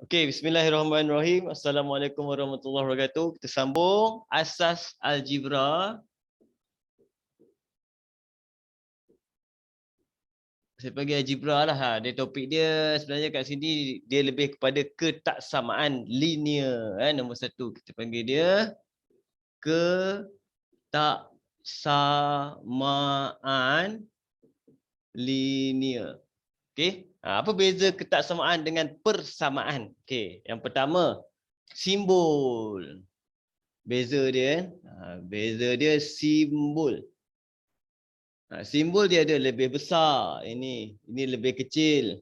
Okey, bismillahirrahmanirrahim. Assalamualaikum warahmatullahi wabarakatuh. Kita sambung asas algebra. Saya panggil algebra lah. Dia topik dia sebenarnya kat sini dia lebih kepada ketaksamaan linear. Nombor satu kita panggil dia ketaksamaan linear. Okey. Apa beza ketaksamaan dengan persamaan? Okey, yang pertama simbol. Beza dia simbol. Simbol dia ada lebih besar, ini lebih kecil,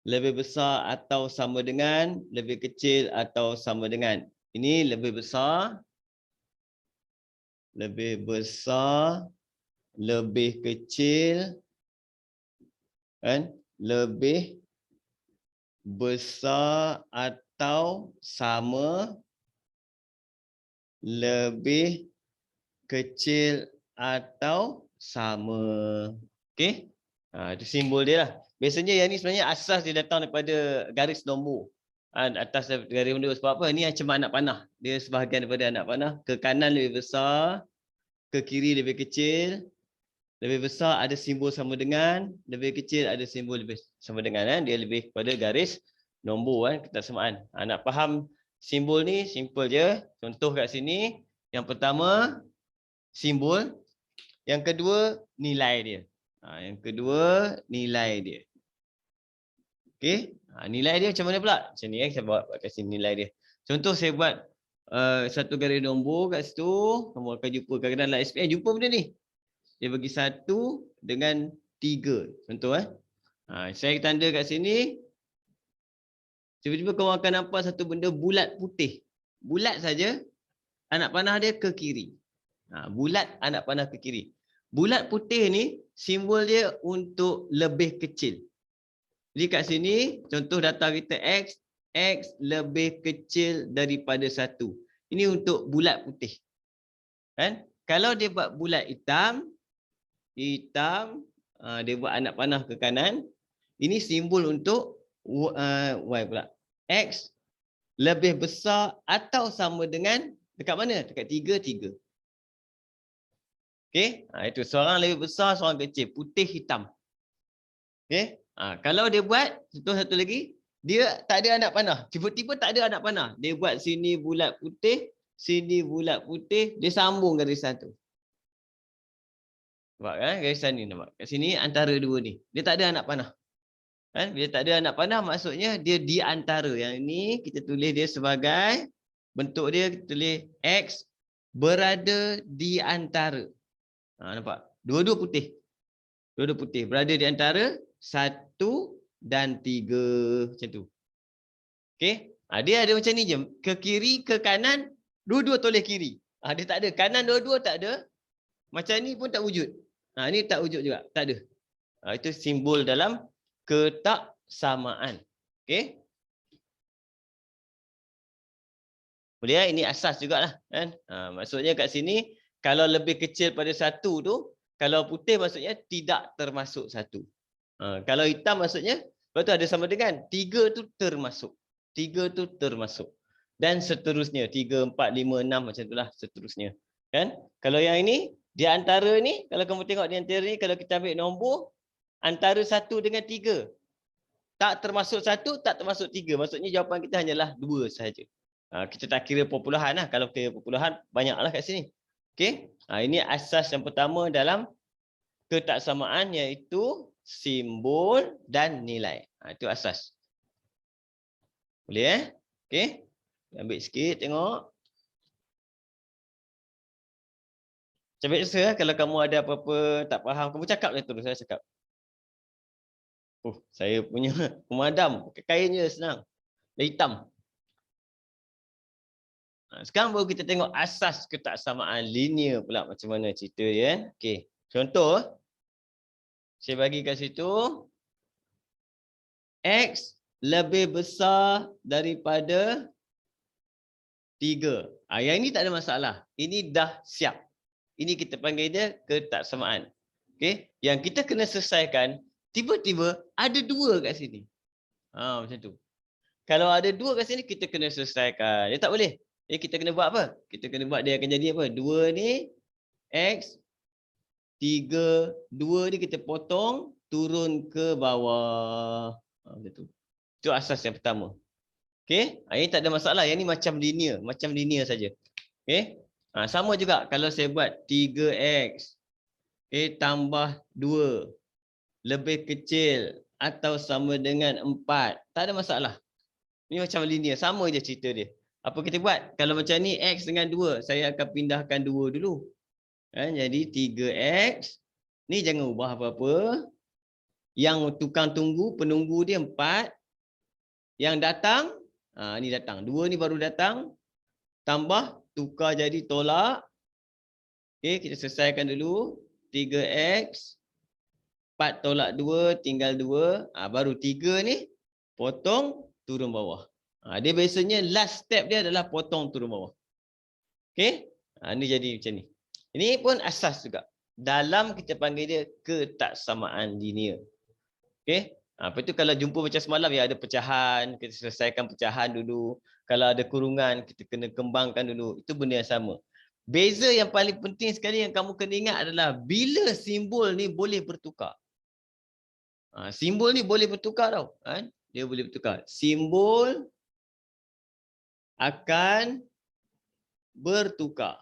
lebih besar atau sama dengan, lebih kecil atau sama dengan. Ini lebih besar, lebih kecil, kan? Lebih besar atau sama, lebih kecil atau sama. Okey? Itu simbol dia lah. Biasanya yang ni sebenarnya asas dia datang daripada garis nombor. Atas garis nombor sebab apa? Ni macam anak panah. Dia sebahagian daripada anak panah. Ke kanan lebih besar, ke kiri lebih kecil. Lebih besar ada simbol sama dengan, lebih kecil ada simbol lebih sama dengan. Dia lebih kepada garis nombor, ketaksamaan. Nak faham simbol ni, simple je. Contoh kat sini. Yang pertama, simbol. Yang kedua, nilai dia. Yang kedua, nilai dia. Okey. Nilai dia macam mana pula? Macam ni saya buat kat sini nilai dia. Contoh saya buat satu garis nombor kat situ. Kamu akan jumpa kadang-kadang dalam SPM jumpa benda ni. Dia bagi 1 dengan 3. Contoh saya tanda kat sini. Tiba-tiba kamu akan nampak satu benda bulat putih. Bulat saja. Anak panah dia ke kiri. Bulat anak panah ke kiri. Bulat putih ni simbol dia untuk lebih kecil. Jadi kat sini contoh data kita X. X lebih kecil daripada 1. Ini untuk bulat putih. Kan? Kalau dia buat bulat hitam. Dia buat anak panah ke kanan. Ini simbol untuk Y pula. X lebih besar atau sama dengan dekat mana? Dekat 3, 3. Okey, itu seorang lebih besar, seorang kecil, putih hitam. Okey, kalau dia buat satu lagi, dia tak ada anak panah. Tiba-tiba tak ada anak panah. Dia buat sini bulat putih, sini bulat putih, dia sambung garis satu. Nampak kan garisan ni, nampak. Kat sini antara dua ni. Dia tak ada anak panah. Kan? Bila tak ada anak panah maksudnya dia di antara. Yang ini kita tulis dia sebagai bentuk dia, kita tulis X berada di antara. Nampak? Dua-dua putih. Dua-dua putih. Berada di antara 1 dan 3. Macam tu. Okey? Dia ada macam ni je. Ke kiri, ke kanan, dua-dua toleh kiri. Dia tak ada. Kanan dua-dua tak ada. Macam ni pun tak wujud. Ni tak wujud juga. Tak ada. Itu simbol dalam ketaksamaan. Okey? Boleh ini asas jugalah. Kan? Maksudnya kat sini, kalau lebih kecil pada 1 tu, kalau putih maksudnya tidak termasuk 1. Kalau hitam maksudnya, lepas tu ada sama dengan 3 tu termasuk. 3 tu termasuk. Dan seterusnya. 3, 4, 5, 6 macam itulah seterusnya. Kan? Kalau yang ini, di antara ni, kalau kamu tengok di antara ni, kalau kita ambil nombor, antara 1 dengan 3. Tak termasuk 1, tak termasuk 3. Maksudnya jawapan kita hanyalah 2 sahaja. Kita tak kira perpuluhan lah. Kalau kira perpuluhan, banyaklah kat sini. Okey? Ini asas yang pertama dalam ketaksamaan iaitu simbol dan nilai. Itu asas. Boleh Okey? Ambil sikit tengok. Macam biasa kalau kamu ada apa-apa tak faham, kamu cakap je terus, saya cakap. Saya punya pemadam, pakai kain je senang. Dah hitam. Sekarang baru kita tengok asas ketaksamaan linear pula macam mana cerita dia. Okey. Contoh, saya bagi kat situ X lebih besar daripada 3. Yang ini tak ada masalah. Ini dah siap. Ini kita panggil dia ketaksamaan. Okey. Yang kita kena selesaikan, tiba-tiba ada 2 kat sini. Macam tu. Kalau ada 2 kat sini, kita kena selesaikan. Dia tak boleh. Jadi kita kena buat apa? Kita kena buat dia akan jadi apa? 2 ni X, 3, 2 ni kita potong, turun ke bawah. Macam tu. Itu asas yang pertama. Okey, ini tak ada masalah. Yang ni macam linear saja. Okey. Sama juga kalau saya buat 3X tambah 2 lebih kecil atau sama dengan 4. Tak ada masalah. Ini macam linear, sama je cerita dia. Apa kita buat? Kalau macam ni X dengan 2, saya akan pindahkan 2 dulu. Jadi 3X, ni jangan ubah apa-apa. Yang tukang tunggu, penunggu dia 4. Yang datang, ni datang. 2 ni baru datang. Tambah, tukar jadi tolak. Okey, kita selesaikan dulu. 3X, 4 tolak 2, tinggal 2. Baru 3 ni, potong, turun bawah. Dia biasanya last step dia adalah potong turun bawah. Okey? Ni jadi macam ni. Ini pun asas juga. Dalam kita panggil dia ketaksamaan linear. Okey? Lepas tu kalau jumpa macam semalam ya ada pecahan, kita selesaikan pecahan dulu. Kalau ada kurungan, kita kena kembangkan dulu. Itu benda yang sama. Beza yang paling penting sekali yang kamu kena ingat adalah bila simbol ni boleh bertukar. Simbol ni boleh bertukar tau. Dia boleh bertukar. Simbol akan bertukar.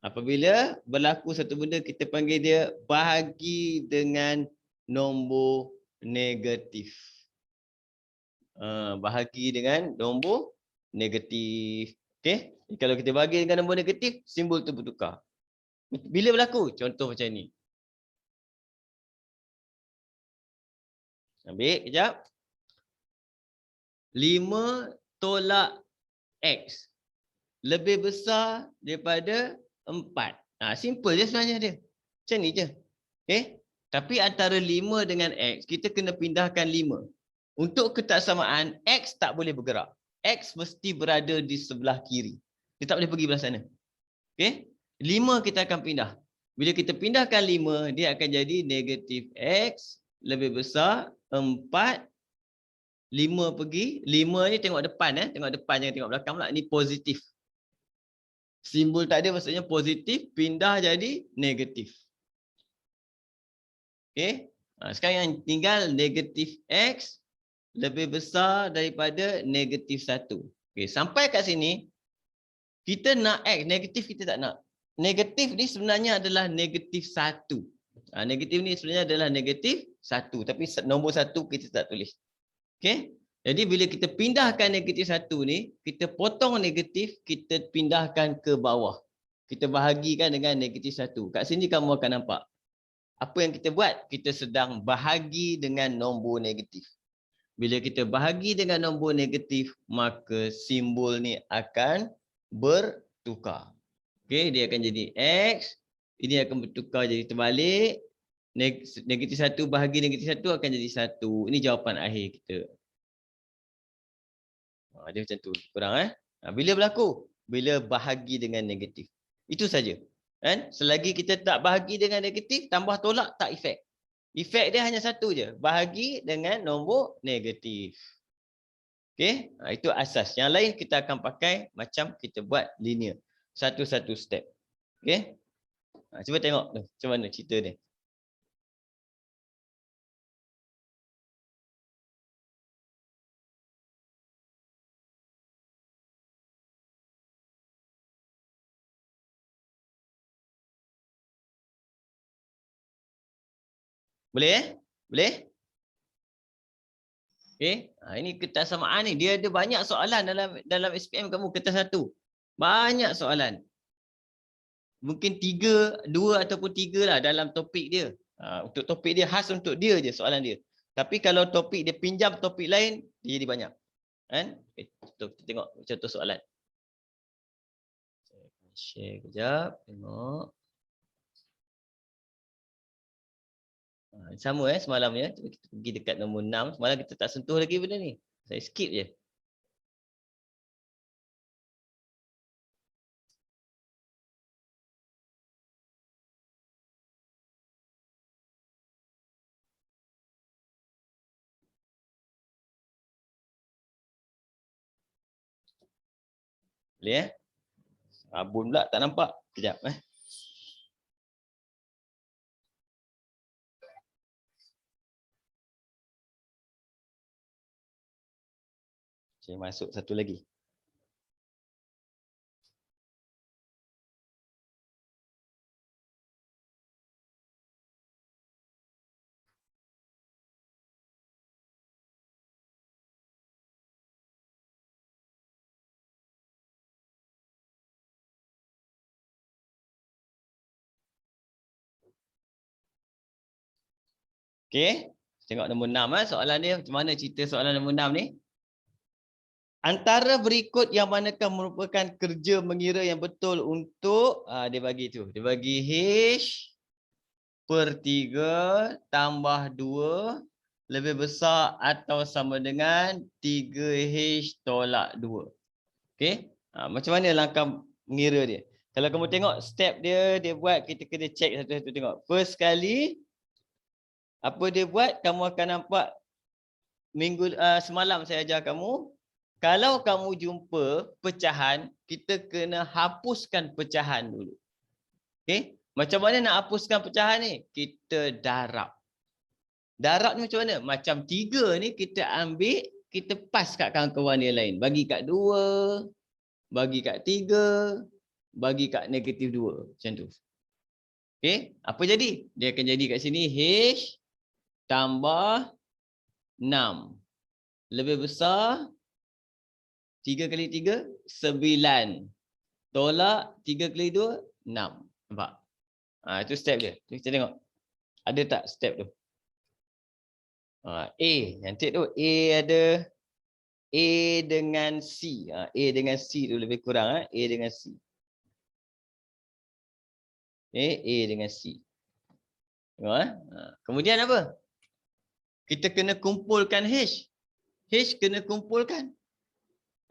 Apabila berlaku satu benda, kita panggil dia bahagi dengan nombor negatif. Bahagi dengan nombor negatif. Okey? Kalau kita bahagi dengan nombor negatif, simbol tu bertukar. Bila berlaku? Contoh macam ni. Ambil kejap. 5 tolak X lebih besar daripada 4. Simple je sebenarnya dia. Macam ni je. Okey? Tapi antara 5 dengan X, kita kena pindahkan 5. Untuk ketaksamaan, X tak boleh bergerak. X mesti berada di sebelah kiri. Dia tak boleh pergi belah sana. Okey? 5 kita akan pindah. Bila kita pindahkan 5, dia akan jadi negatif X lebih besar 4. 5 pergi. 5 ni tengok depan. Tengok depan, jangan tengok belakang pula. Ini positif. Simbol tak ada maksudnya positif. Pindah jadi negatif. Okey? Sekarang yang tinggal negatif X lebih besar daripada negatif 1. Okey, sampai kat sini, kita nak X, negatif kita tak nak. Negatif ni sebenarnya adalah negatif 1. Negatif ni sebenarnya adalah negatif 1. Tapi nombor 1 kita tak tulis. Okey? Jadi bila kita pindahkan negatif 1 ni, kita potong negatif, kita pindahkan ke bawah. Kita bahagikan dengan negatif 1. Kat sini kamu akan nampak. Apa yang kita buat? Kita sedang bahagi dengan nombor negatif. Bila kita bahagi dengan nombor negatif, maka simbol ni akan bertukar. Okey, dia akan jadi X. Ini akan bertukar jadi terbalik. Negatif 1 bahagi negatif 1 akan jadi 1. Ini jawapan akhir kita. Dia macam tu. Kurang Bila berlaku? Bila bahagi dengan negatif. Itu saja. Selagi kita tak bahagi dengan negatif, tambah tolak tak efek. Efek dia hanya satu je. Bahagi dengan nombor negatif. Okey, itu asas. Yang lain kita akan pakai macam kita buat linear. Satu-satu step. Okey. Cuba tengok macam mana cerita dia. Boleh Boleh? Okey. Ini ketaksamaan ni. Dia ada banyak soalan dalam SPM kamu kertas 1. Banyak soalan. Mungkin 3, 2 ataupun 3 lah dalam topik dia. Untuk topik dia, khas untuk dia je soalan dia. Tapi kalau topik dia pinjam topik lain, dia jadi banyak. Kita tengok contoh soalan. Saya akan share kejap. Tengok. Sama semalam ya. Kita pergi dekat nombor 6. Semalam kita tak sentuh lagi benda ni. Saya skip je. Boleh Abun pula tak nampak. Kejap Saya masuk satu lagi. Okey. Tengok nombor 6 soalan dia. Macam mana cerita soalan nombor 6 ni? Antara berikut yang manakah merupakan kerja mengira yang betul untuk dia bagi tu. Dia bagi H per 3 tambah 2 lebih besar atau sama dengan 3H tolak 2. Okey? Macam mana langkah mengira dia? Kalau kamu tengok step dia buat, kita kena check satu-satu tengok. First kali apa dia buat, kamu akan nampak semalam saya ajar kamu. Kalau kamu jumpa pecahan, kita kena hapuskan pecahan dulu. Okey? Macam mana nak hapuskan pecahan ni? Kita darab. Darab ni macam mana? Macam 3 ni kita ambil, kita pas kat kawan-kawan yang lain. Bagi kat 2, bagi kat 3, bagi kat negatif 2. Macam tu. Okey? Apa jadi? Dia akan jadi kat sini H tambah 6. Lebih besar 3 kali 3, 9. Tolak 3 kali 2, 6. Nampak? Itu step dia. Kita tengok. Ada tak step tu? A. Nanti tu A ada A dengan C. A dengan C tu lebih kurang. A dengan C. A dengan C. Tengok. Kemudian apa? Kita kena kumpulkan H. H kena kumpulkan.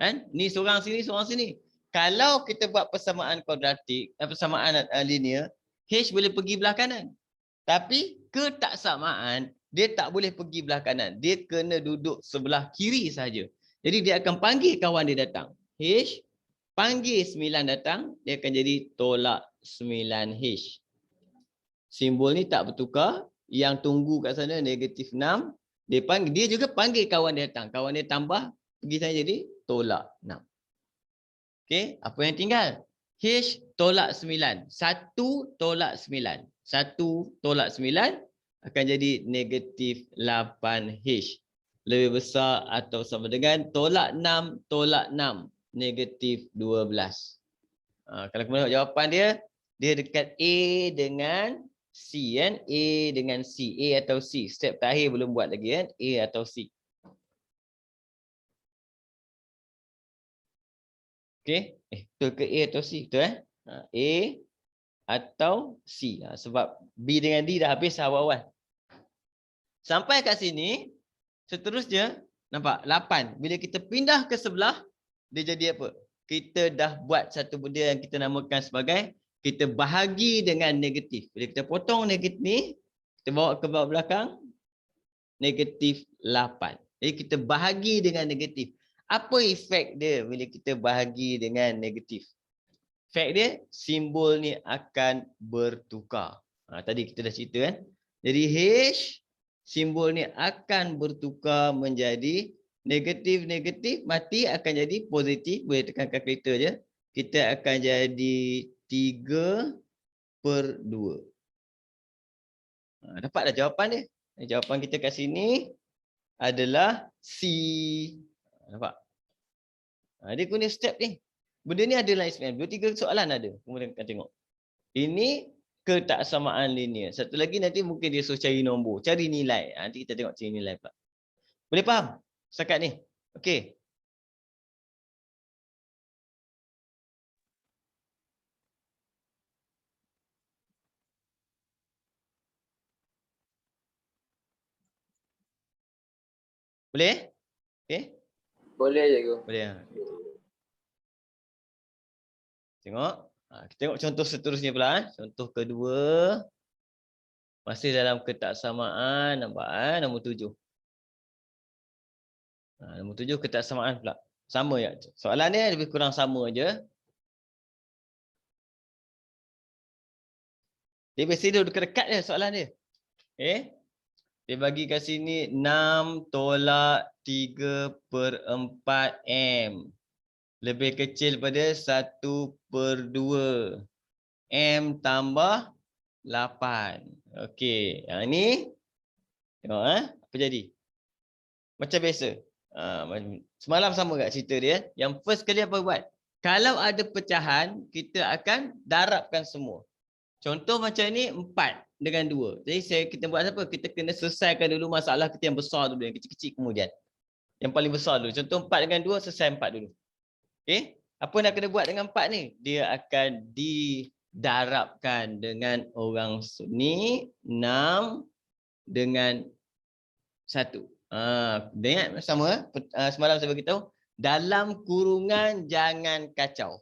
Kan? Ni seorang sini, seorang sini. Kalau kita buat persamaan kuadratik, persamaan linear, H boleh pergi belah kanan. Tapi ketaksamaan, dia tak boleh pergi belah kanan. Dia kena duduk sebelah kiri saja. Jadi dia akan panggil kawan dia datang. H, panggil 9 datang, dia akan jadi tolak 9H. Simbol ni tak bertukar. Yang tunggu kat sana negatif 6. Dia juga panggil kawan dia datang. Kawan dia tambah, pergi sana jadi tolak 6. Okey, apa yang tinggal? H tolak 9. 1 tolak 9. 1 tolak 9 akan jadi negatif 8H. Lebih besar atau sama dengan tolak 6 tolak 6. Negatif 12. Kalau kamu tengok jawapan dia, dia dekat A dengan C kan? A dengan C. A atau C. Step terakhir belum buat lagi kan? A atau C. Okey. Betul ke A atau C? Betul A atau C. Sebab B dengan D dah habis awal-awal. Sampai kat sini, seterusnya, nampak? 8. Bila kita pindah ke sebelah, dia jadi apa? Kita dah buat satu benda yang kita namakan sebagai, kita bahagi dengan negatif. Bila kita potong negatif ni, kita bawa ke bawah belakang, negatif 8. Jadi kita bahagi dengan negatif. Apa efek dia bila kita bahagi dengan negatif? Efek dia, simbol ni akan bertukar. Tadi kita dah cerita kan. Jadi H, simbol ni akan bertukar menjadi negatif-negatif, mati akan jadi positif. Boleh tekan kalkulator je. Kita akan jadi 3/2. Dapat dah jawapan dia. Jawapan kita kat sini adalah C. Nampak? Dia guna step ni. Benda ni ada lain sebenarnya. 2-3 soalan ada. Kemudian kita tengok. Ini ketaksamaan linear. Satu lagi nanti mungkin dia suruh cari nombor. Cari nilai. Nanti kita tengok cari nilai pula. Boleh faham? Setakat ni. Okey. Boleh? Okey. Boleh je Guru. Boleh. Tengok. Kita tengok contoh seterusnya pula. Contoh kedua. Masih dalam ketaksamaan. Nampak nombor 7. Nombor 7 ketaksamaan pula. Sama ya. Soalan dia lebih kurang sama aja. Dia biasa dia dekat-dekat je soalan dia. Okay. Dia bagi kat sini 6 tolak 3/4 M. Lebih kecil pada 1/2. M tambah 8. Okey. Yang ni. Tengok apa jadi. Macam biasa. Semalam sama kat cerita dia. Yang first kali apa buat? Kalau ada pecahan, kita akan darabkan semua. Contoh macam ni 4 dengan 2. Jadi kita buat apa? Kita kena selesaikan dulu masalah kita yang besar dulu, yang kecil-kecil kemudian. Yang paling besar dulu. Contoh 4 dengan 2, selesai 4 dulu. Okey? Apa nak kena buat dengan 4 ni? Dia akan didarabkan dengan orang ni 6 dengan 1. Ingat sama semalam saya beritahu, dalam kurungan jangan kacau.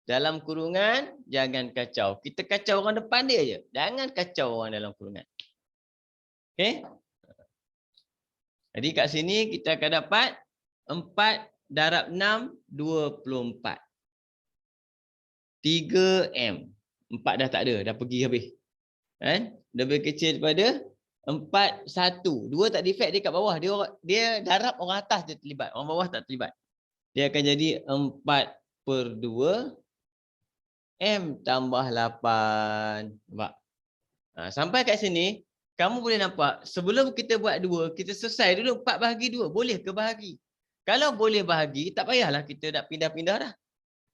Dalam kurungan, jangan kacau. Kita kacau orang depan dia je. Jangan kacau orang dalam kurungan. Okey? Jadi kat sini kita akan dapat 4 darab 6, 24. 3M. 4 dah tak ada. Dah pergi habis. Kan? Lebih kecil daripada 4, 1. 2 tak defect dia kat bawah. Dia darab orang atas dia terlibat. Orang bawah tak terlibat. Dia akan jadi 4/2. M tambah 8. Nampak? Sampai kat sini, kamu boleh nampak, sebelum kita buat 2, kita selesai dulu 4 bahagi 2. Boleh ke bahagi? Kalau boleh bahagi, tak payahlah kita nak pindah-pindah dah.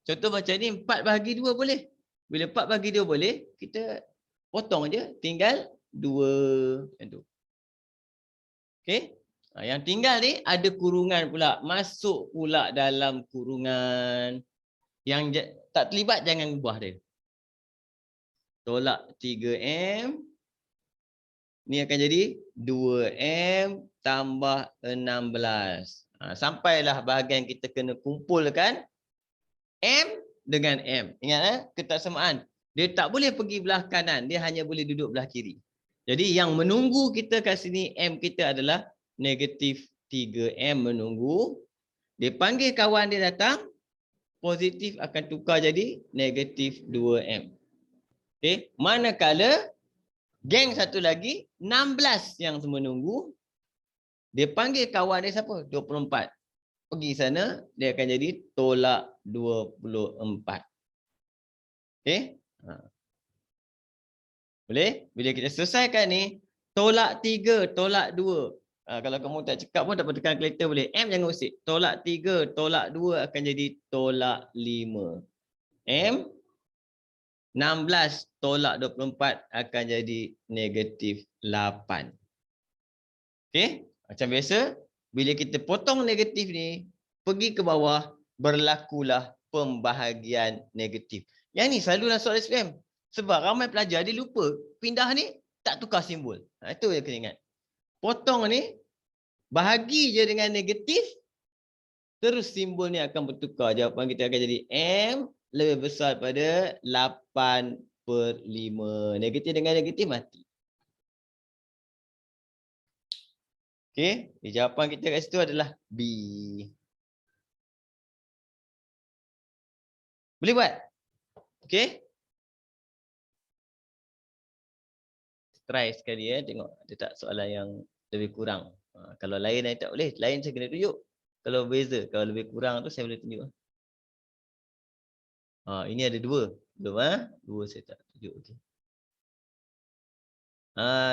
Contoh macam ni, 4 bahagi 2 boleh. Bila 4 bahagi 2 boleh, kita potong je, tinggal 2. Macam tu. Okay? Yang tinggal ni, ada kurungan pula. Masuk pula dalam kurungan. Yang tak terlibat, jangan ubah dia. Tolak 3M. Ni akan jadi 2M tambah 16. Sampailah bahagian kita kena kumpulkan M dengan M. Ingat ketaksamaan. Dia tak boleh pergi belah kanan. Dia hanya boleh duduk belah kiri. Jadi yang menunggu kita kat sini M kita adalah negatif 3M menunggu. Dia panggil kawan dia datang. Positif akan tukar jadi negatif 2M. Okay. Manakala geng satu lagi 16 yang menunggu. Dia panggil kawan dia siapa? 24. Pergi sana, dia akan jadi tolak 24. Okey? Boleh? Bila kita selesaikan ni, tolak 3, tolak 2. Kalau kamu tak cakap pun dapat tekan kalkulator boleh. M jangan usik. Tolak 3, tolak 2 akan jadi tolak 5. M 16 tolak 24 akan jadi negatif 8. Okey? Macam biasa, bila kita potong negatif ni, pergi ke bawah, berlakulah pembahagian negatif. Yang ni selalu dalam soalan SPM. Sebab ramai pelajar dia lupa, pindah ni tak tukar simbol. Itu yang kena ingat. Potong ni, bahagi je dengan negatif, terus simbol ni akan bertukar. Jawapan kita akan jadi M lebih besar daripada 8/5. Negatif dengan negatif mati. Okey, jawapan kita kat situ adalah B. Boleh buat? Okey. Try sekali tengok ada tak soalan yang lebih kurang. Kalau lain tak boleh, lain saya kena tunjuk. Kalau beza, kalau lebih kurang tu saya boleh tunjuk. Ini ada 2. Belum 2 saya tak tunjuk. Okey.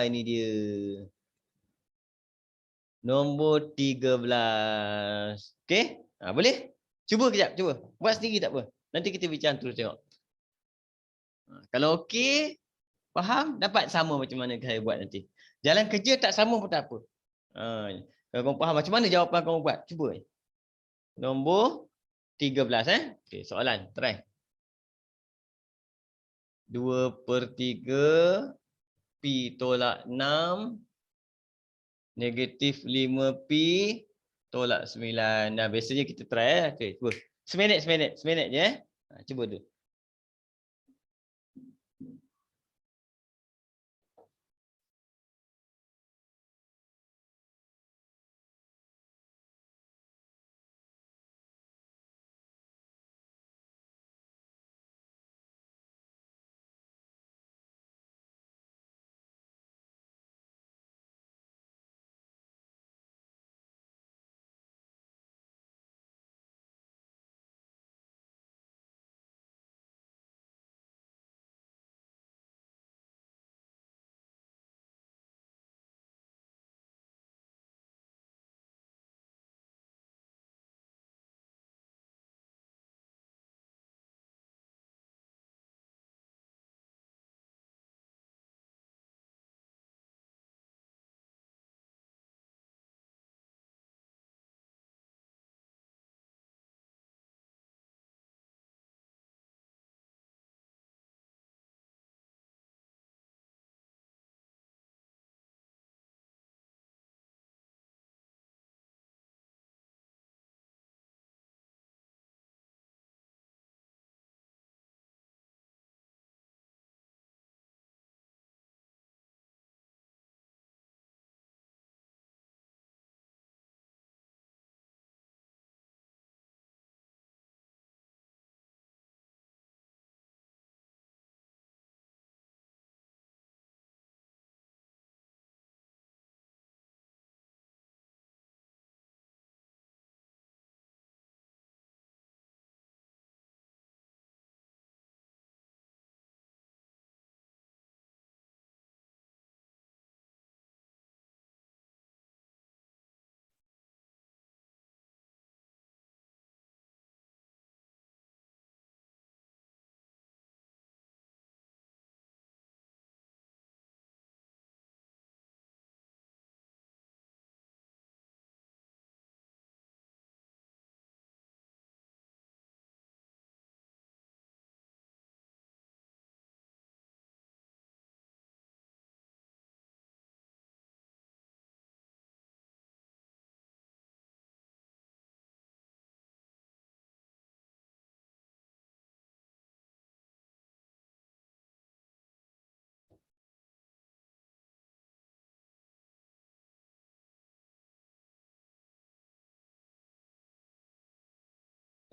Ini dia. Nombor 13. Okey? Boleh? Cuba kejap, cuba. Buat sendiri tak apa. Nanti kita bincang terus tengok. Kalau okey, faham, dapat sama macam mana saya buat nanti. Jalan kerja tak sama pun tak apa. Kalau kamu faham macam mana jawapan kamu buat, cuba. Nombor 13 Okey, soalan, try. 2/3 Pi tolak 6 negatif 5 Pi tolak 9. Nah, biasanya kita try Okey, cuba. Seminit je cuba tu.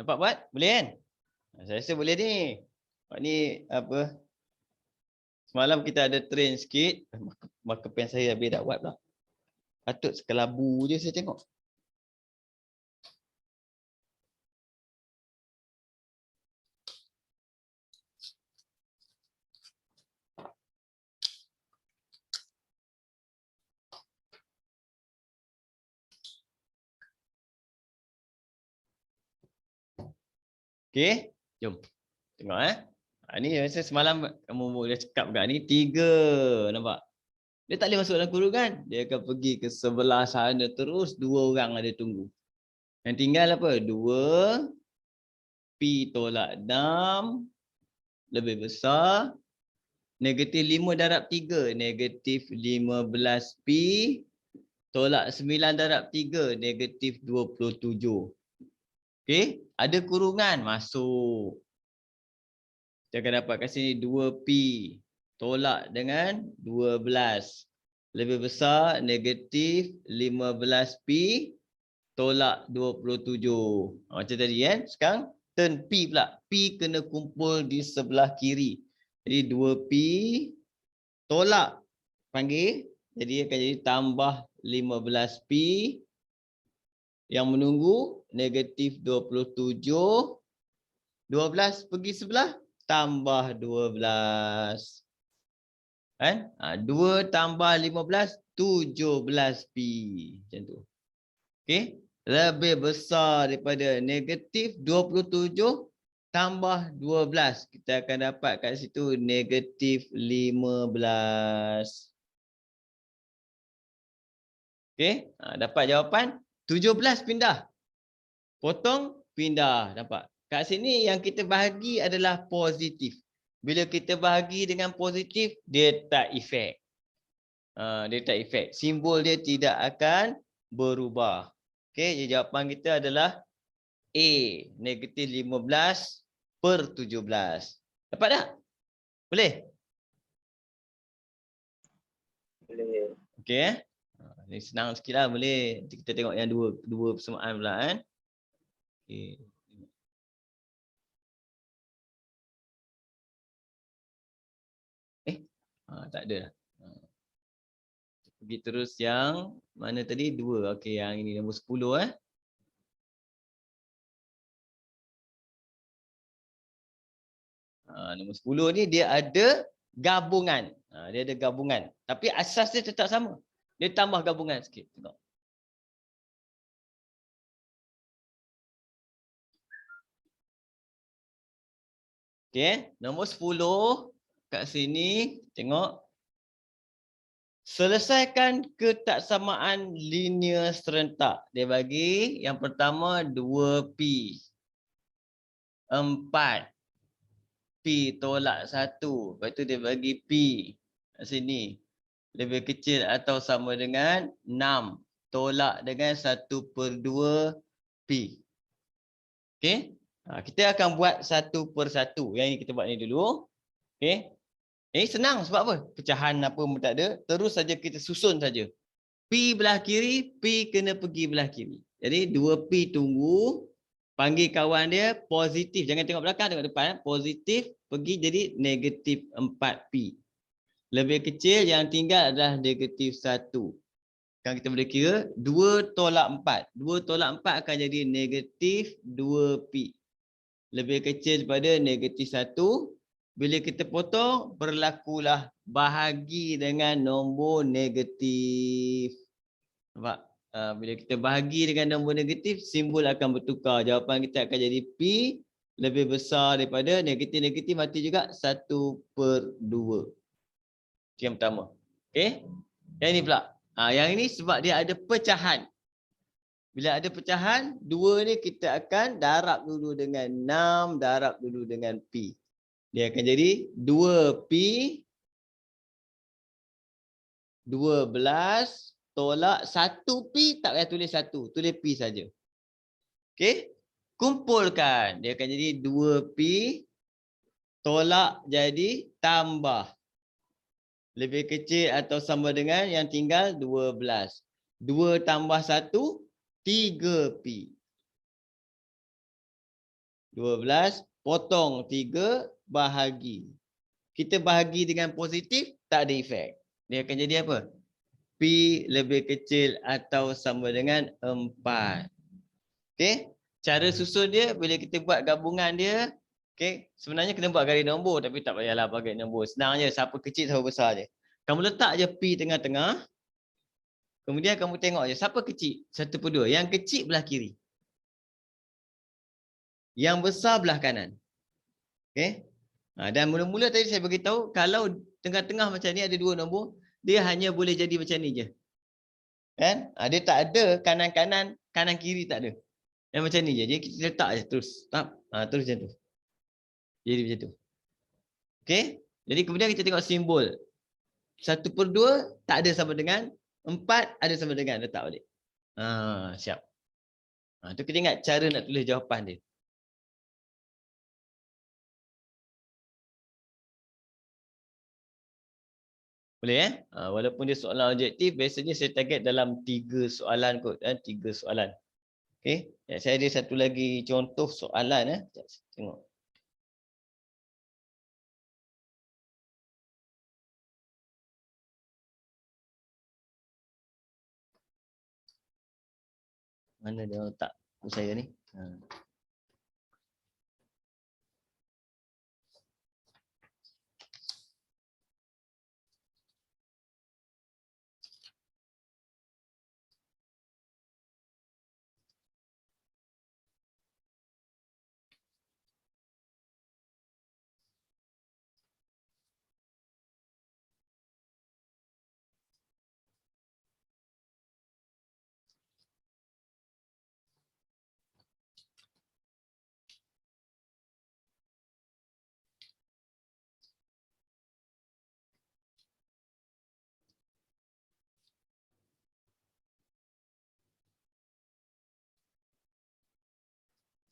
Dapat buat? Boleh kan? Saya rasa boleh ni. Sebab ni apa? Semalam kita ada train sikit. Maka pen saya habis dah buat pula. Patut sekelabu je saya tengok. Okey, jom. Tengok ni rasa semalam kamu dah cakap kan ni 3. Nampak? Dia tak boleh masuk dalam kurungan. Dia akan pergi ke sebelah sana terus 2 orang ada tunggu. Yang tinggal apa? 2 P tolak 6 lebih besar negatif 5 darab 3 negatif 15 P tolak 9 darab 3 negatif 27. Okey, ada kurungan masuk. Kita akan dapat kat sini 2P tolak dengan 12. Lebih besar negatif 15P tolak 27. Macam tadi kan. Sekarang turn P pula. P kena kumpul di sebelah kiri. Jadi 2P tolak panggil. Jadi akan jadi tambah 15P yang menunggu negatif 27. 12 pergi sebelah tambah 12. Kan? 2 tambah 15, 17P. Macam tu. Okey. Lebih besar daripada negatif 27 tambah 12. Kita akan dapat kat situ negatif 15. Okey. Dapat jawapan 17 pindah. Potong, pindah. Dapat. Kat sini yang kita bahagi adalah positif. Bila kita bahagi dengan positif, dia tak efek. Dia tak efek. Simbol dia tidak akan berubah. Okey, jadi jawapan kita adalah A. Negatif 15/17. Dapat tak? Boleh? Boleh. Okey. Ini senang sikit lah. Boleh. Nanti kita tengok yang dua persamaan pula kan. Okey. Tak ada. Pergi terus yang mana tadi? 2. Okey, yang ini nombor 10 Nombor 10 ni dia ada gabungan. Dia ada gabungan. Tapi asas dia tetap sama. Dia tambah gabungan sikit. Tengok. Okey, nombor 10 kat sini tengok. Selesaikan ketaksamaan linear serentak. Dia bagi yang pertama 2P. 4P tolak 1. Lepas tu dia bagi P kat sini. Lebih kecil atau sama dengan 6 tolak dengan 1/2P. Okey. Kita akan buat satu per satu. Yang ini kita buat ni dulu. Okey. Ini senang sebab apa? Pecahan apa pun tak ada. Terus saja kita susun saja. P belah kiri, P kena pergi belah kiri. Jadi 2P tunggu. Panggil kawan dia positif. Jangan tengok belakang, tengok depan. Positif pergi jadi negatif 4P. Lebih kecil yang tinggal adalah negatif 1. Sekarang kita boleh kira 2 tolak 4. 2 tolak 4 akan jadi negatif 2P. Lebih kecil daripada negatif 1. Bila kita potong, berlakulah bahagi dengan nombor negatif. Nampak? Bila kita bahagi dengan nombor negatif, simbol akan bertukar. Jawapan kita akan jadi P lebih besar daripada negatif-negatif mati juga 1/2. Itu yang pertama. Okey? Yang ini pula. Yang ini sebab dia ada pecahan. Bila ada pecahan, 2 ni kita akan darab dulu dengan 6, darab dulu dengan P. Dia akan jadi 2P 12 tolak 1P, tak payah tulis 1, tulis P saja. Okey? Kumpulkan. Dia akan jadi 2P tolak jadi tambah. Lebih kecil atau sama dengan yang tinggal 12. 2 tambah 1, 3P. 12 potong 3 bahagi. Kita bahagi dengan positif, tak ada efek. Dia akan jadi apa? P lebih kecil atau sama dengan 4. Okey? Cara susun dia bila kita buat gabungan dia, okey, sebenarnya kena buat garis nombor tapi tak payahlah pakai nombor. Senang je, siapa kecil siapa besar je. Kamu letak je P tengah-tengah. Kemudian kamu tengok je siapa kecil, 1/2. Yang kecil belah kiri. Yang besar belah kanan. Okey? Dan mula-mula tadi saya beritahu kalau tengah-tengah macam ni ada 2 nombor, dia hanya boleh jadi macam ni je. Kan? Dia tak ada kanan-kanan, kanan kiri tak ada. Yang macam ni je. Jadi kita letak je terus. Terus macam tu. Jadi macam tu. Okey? Jadi kemudian kita tengok simbol. 1/2 tak ada sama dengan 4 ada sama dengan, letak balik. Siap. Tu kita ingat cara nak tulis jawapan dia. Boleh walaupun dia soalan objektif, biasanya saya target dalam 3 soalan kot. 3 soalan. Okey. Saya ada satu lagi contoh soalan. Tengok. Mana dia letak saya ni?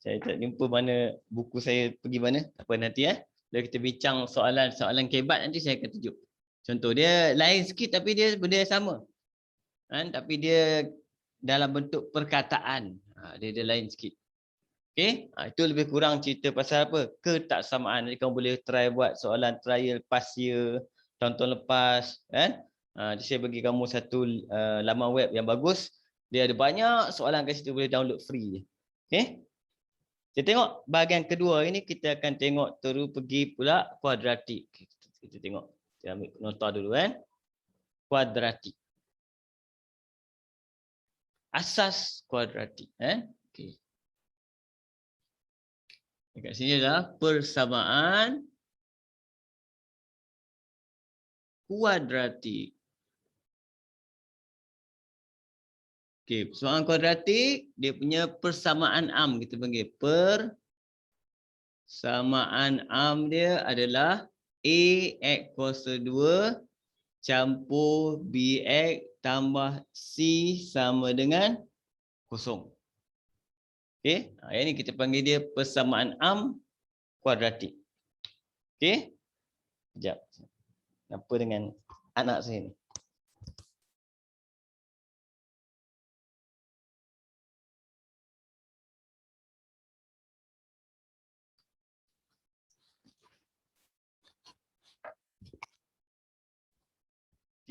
Saya tak jumpa mana buku saya pergi mana. Apa nanti bila kita bincang soalan kebat nanti saya akan tunjuk. Contoh dia lain sikit tapi dia benda yang sama. Tapi dia dalam bentuk perkataan. Dia lain sikit. Okey? Itu lebih kurang cerita pasal apa? Ketaksamaan. Jadi kamu boleh try buat soalan trial past year, tahun-tahun lepas, kan? Jadi saya bagi kamu satu laman web yang bagus. Dia ada banyak soalan kat situ, boleh download free je. Okey? Kita tengok bahagian kedua ini, kita akan tengok terus pergi pula kuadratik. Kita tengok. Kita ambil nota dulu kan. Kuadratik. Asas kuadratik. Okey. Dekat sini adalah persamaan kuadratik. Okey, persamaan kuadratik dia punya persamaan am kita panggil. Persamaan am dia adalah AX kuasa 2 campur BX tambah C sama dengan 0. Okey, yang ni kita panggil dia persamaan am kuadratik. Okey. Sekejap. Apa dengan anak saya ni?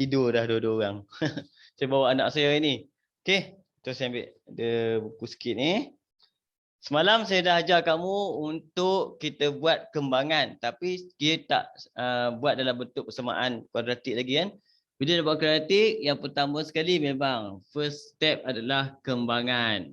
Tidur dah dua-dua orang. Saya bawa anak saya ni. Okey, terus saya ambil ada buku sikit ni. Semalam saya dah ajar kamu untuk kita buat kembangan, tapi dia tak buat dalam bentuk persamaan kuadratik lagi kan. Bila nak buat kuadratik, yang pertama sekali memang first step adalah kembangan.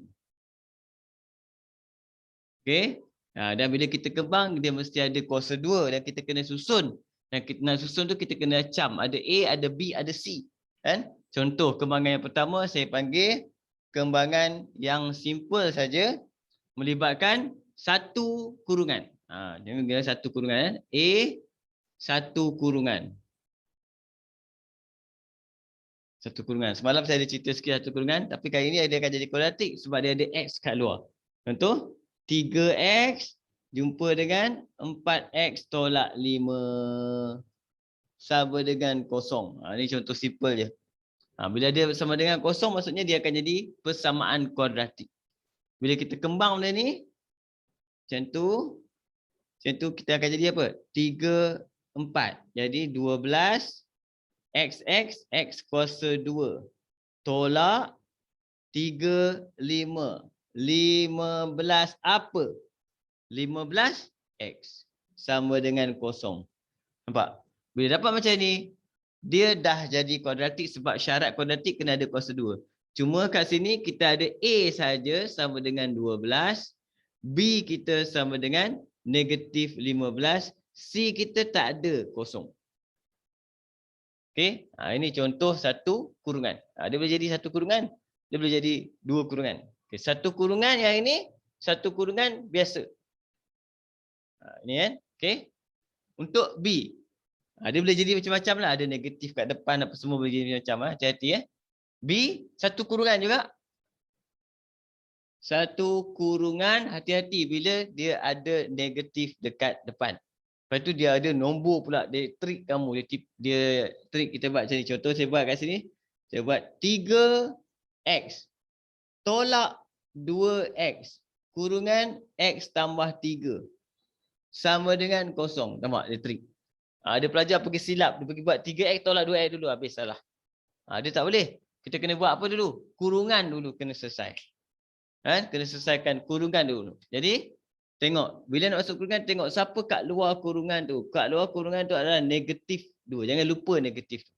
Okey. Dan bila kita kembang, dia mesti ada kuasa 2 dan kita kena susun. Dan kita nak susun tu kita kena acam. Ada A, ada B, ada C. Kan? Contoh kembangan yang pertama saya panggil kembangan yang simple saja. Melibatkan satu kurungan. Dia kira satu kurungan. A, satu kurungan. Satu kurungan. Semalam saya ada cerita sikit satu kurungan. Tapi kali ini dia akan jadi kuadratik sebab dia ada X kat luar. Contoh, 3X jumpa dengan 4X tolak 5 sama dengan 0. Ini contoh simple je. Bila dia sama dengan 0, maksudnya dia akan jadi persamaan kuadratik. Bila kita kembang benda ni, Macam tu kita akan jadi apa? 3, 4. Jadi 12 x kuasa 2 tolak 3, 5. 15 apa? 15 x sama dengan kosong. Nampak? Bila dapat macam ni, dia dah jadi kuadratik sebab syarat kuadratik kena ada kuasa 2. Cuma kat sini kita ada A saja sama dengan 12, B kita sama dengan negatif 15, C kita tak ada kosong. Okey, ini contoh satu kurungan. Dia boleh jadi satu kurungan, dia boleh jadi dua kurungan. Okay, satu kurungan yang ini, satu kurungan biasa. Ini kan, okey. Untuk B, dia boleh jadi macam-macam lah. Ada negatif kat depan, apa semua boleh jadi macam-macam. Hati-hati ya. B, satu kurungan juga. Satu kurungan, hati-hati bila dia ada negatif dekat depan. Lepas tu dia ada nombor pula. Dia trik kamu. Dia trik kita buat macam ni. Contoh saya buat kat sini. Saya buat 3x tolak 2x kurungan x tambah 3 sama dengan kosong. Nampak dia trik. Ada pelajar pergi silap. Dia pergi buat 3x tolak 2x dulu. Habis salah. Dia tak boleh. Kita kena buat apa dulu? Kurungan dulu kena selesai. Kena selesaikan kurungan dulu. Jadi, tengok. Bila nak masuk kurungan, tengok siapa kat luar kurungan tu. Kat luar kurungan tu adalah negatif 2. Jangan lupa negatif tu.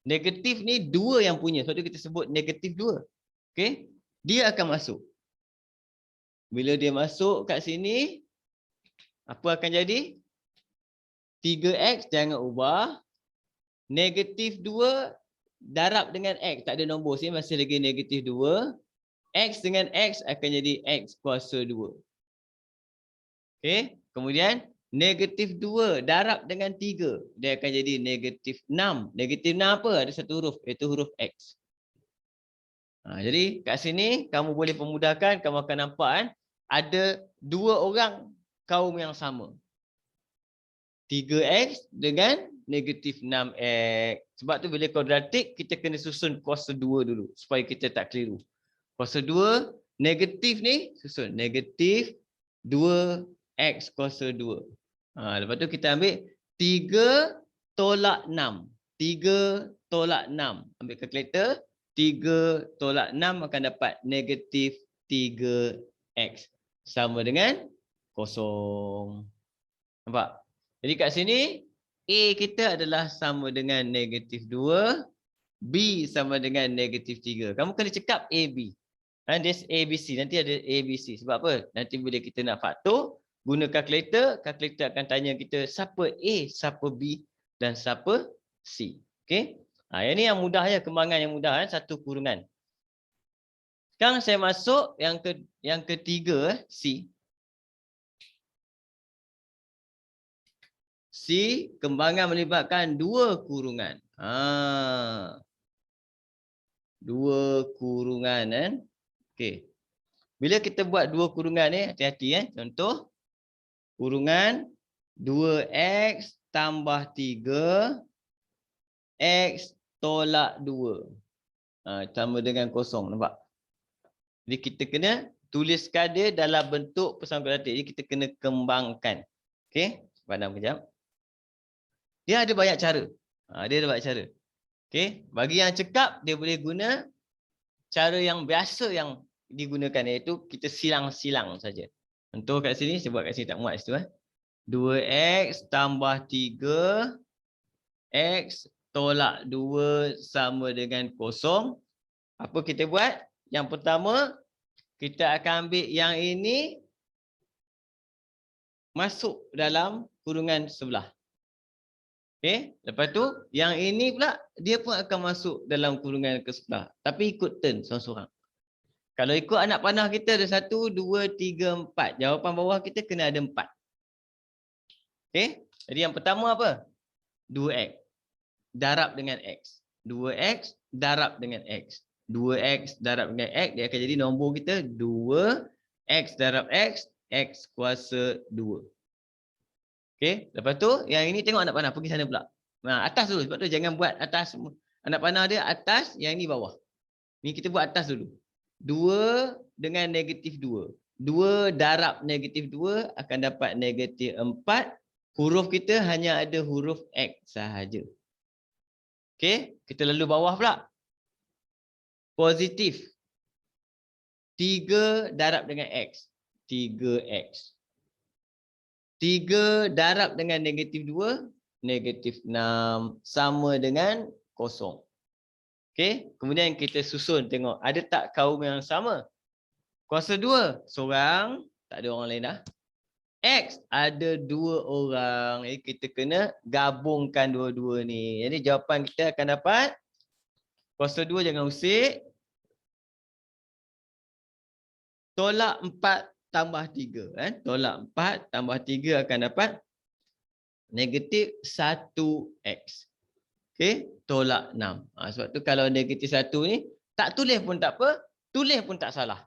Negatif ni 2 yang punya. Sebab tu kita sebut negatif 2. Okay? Dia akan masuk. Bila dia masuk kat sini, apa akan jadi? 3x jangan ubah. Negatif 2 darab dengan x. Tak ada nombor sini, masih lagi negatif 2. X dengan x akan jadi x kuasa 2. Okey. Kemudian negatif 2 darab dengan 3. Dia akan jadi negatif 6. Negatif 6 apa? Ada satu huruf, iaitu huruf x. Jadi kat sini kamu boleh pemudahkan. Kamu akan nampak kan, ada dua orang kaum yang sama. 3x dengan negatif 6x. Sebab tu bila kuadratik, kita kena susun kuasa 2 dulu. Supaya kita tak keliru. Kuasa 2, negatif ni susun. Negatif 2x kuasa 2. Lepas tu kita ambil 3 tolak 6. 3 tolak 6. Ambil kalkulator. 3 tolak 6 akan dapat negatif 3x. Sama dengan kosong. Nampak? Jadi kat sini, A kita adalah sama dengan negatif 2. B sama dengan negatif 3. Kamu kena cekap AB. Dia ABC. Nanti ada ABC. Sebab apa? Nanti bila kita nak faktor, guna kalkulator. Kalkulator akan tanya kita siapa A, siapa B dan siapa C. Okey? Yang ni yang mudah ya. Kembangan yang mudah. Satu kurungan. Sekarang saya masuk yang ketiga, C. C, kembangan melibatkan dua kurungan. Dua kurungan kan. Okey. Bila kita buat dua kurungan ni, hati-hati Contoh, kurungan 2x tambah 3 x tolak 2. Sama dengan kosong, nampak? Jadi kita kena tuliskan dia dalam bentuk persamaan kuadratik. Jadi kita kena kembangkan. Okey, pandang kejap. Dia ada banyak cara. Dia ada banyak cara. Okey, bagi yang cekap dia boleh guna cara yang biasa yang digunakan, iaitu kita silang-silang saja. Contoh kat sini, saya buat kat sini tak muat situ 2x tambah 3 x tolak 2 sama dengan kosong. Apa kita buat? Yang pertama, kita akan ambil yang ini masuk dalam kurungan sebelah. Okey, lepas tu yang ini pula dia pun akan masuk dalam kurungan ke sebelah. Tapi ikut turn seorang-seorang. Kalau ikut anak panah kita ada 1, 2, 3, 4. Jawapan bawah kita kena ada 4. Okey, jadi yang pertama apa? 2x darab dengan x. 2x darab dengan x. 2x darab dengan x, dia akan jadi nombor kita 2x darab x, x kuasa 2. Okey, lepas tu yang ini tengok anak panah pergi sana pula. Atas dulu, sebab tu jangan buat atas. Anak panah dia atas, yang ini bawah. Ni kita buat atas dulu. 2 dengan negatif 2. 2 darab negatif 2 akan dapat negatif 4. Huruf kita hanya ada huruf X sahaja. Okey, kita lalu bawah pula. Positif. 3 darab dengan X. 3X. 3 darab dengan negatif 2. Negatif 6 sama dengan 0. Okey, kemudian kita susun tengok ada tak kaum yang sama. Kuasa 2, seorang, tak ada orang lain dah. X ada 2 orang. Jadi kita kena gabungkan dua-dua ni. Jadi jawapan kita akan dapat kuasa 2 jangan usik. Tolak 4 tambah 3. Tolak 4 tambah 3 akan dapat negatif 1X. Okey, tolak 6. Sebab tu kalau negatif 1 ni, tak tulis pun tak apa, tulis pun tak salah.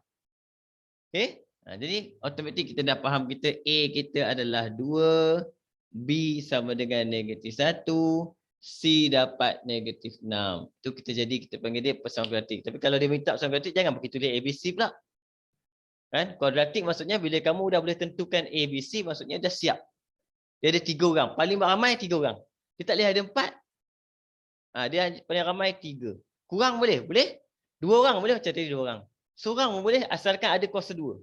Okey, jadi automatik kita dah faham kita A kita adalah 2, B sama dengan negatif 1, C dapat negatif 6. Tu kita jadi kita panggil dia persamaan kuadratik. Tapi kalau dia minta persamaan kuadratik, jangan bagi tulis ABC pula. Kuadratik maksudnya bila kamu dah boleh tentukan ABC, maksudnya dah siap. Dia ada 3 orang. Paling ramai 3 orang. Dia tak boleh ada 4. Dia paling ramai 3. Kurang boleh? Boleh. 2 orang boleh macam tadi 2 orang. Seorang pun boleh asalkan ada kuasa 2.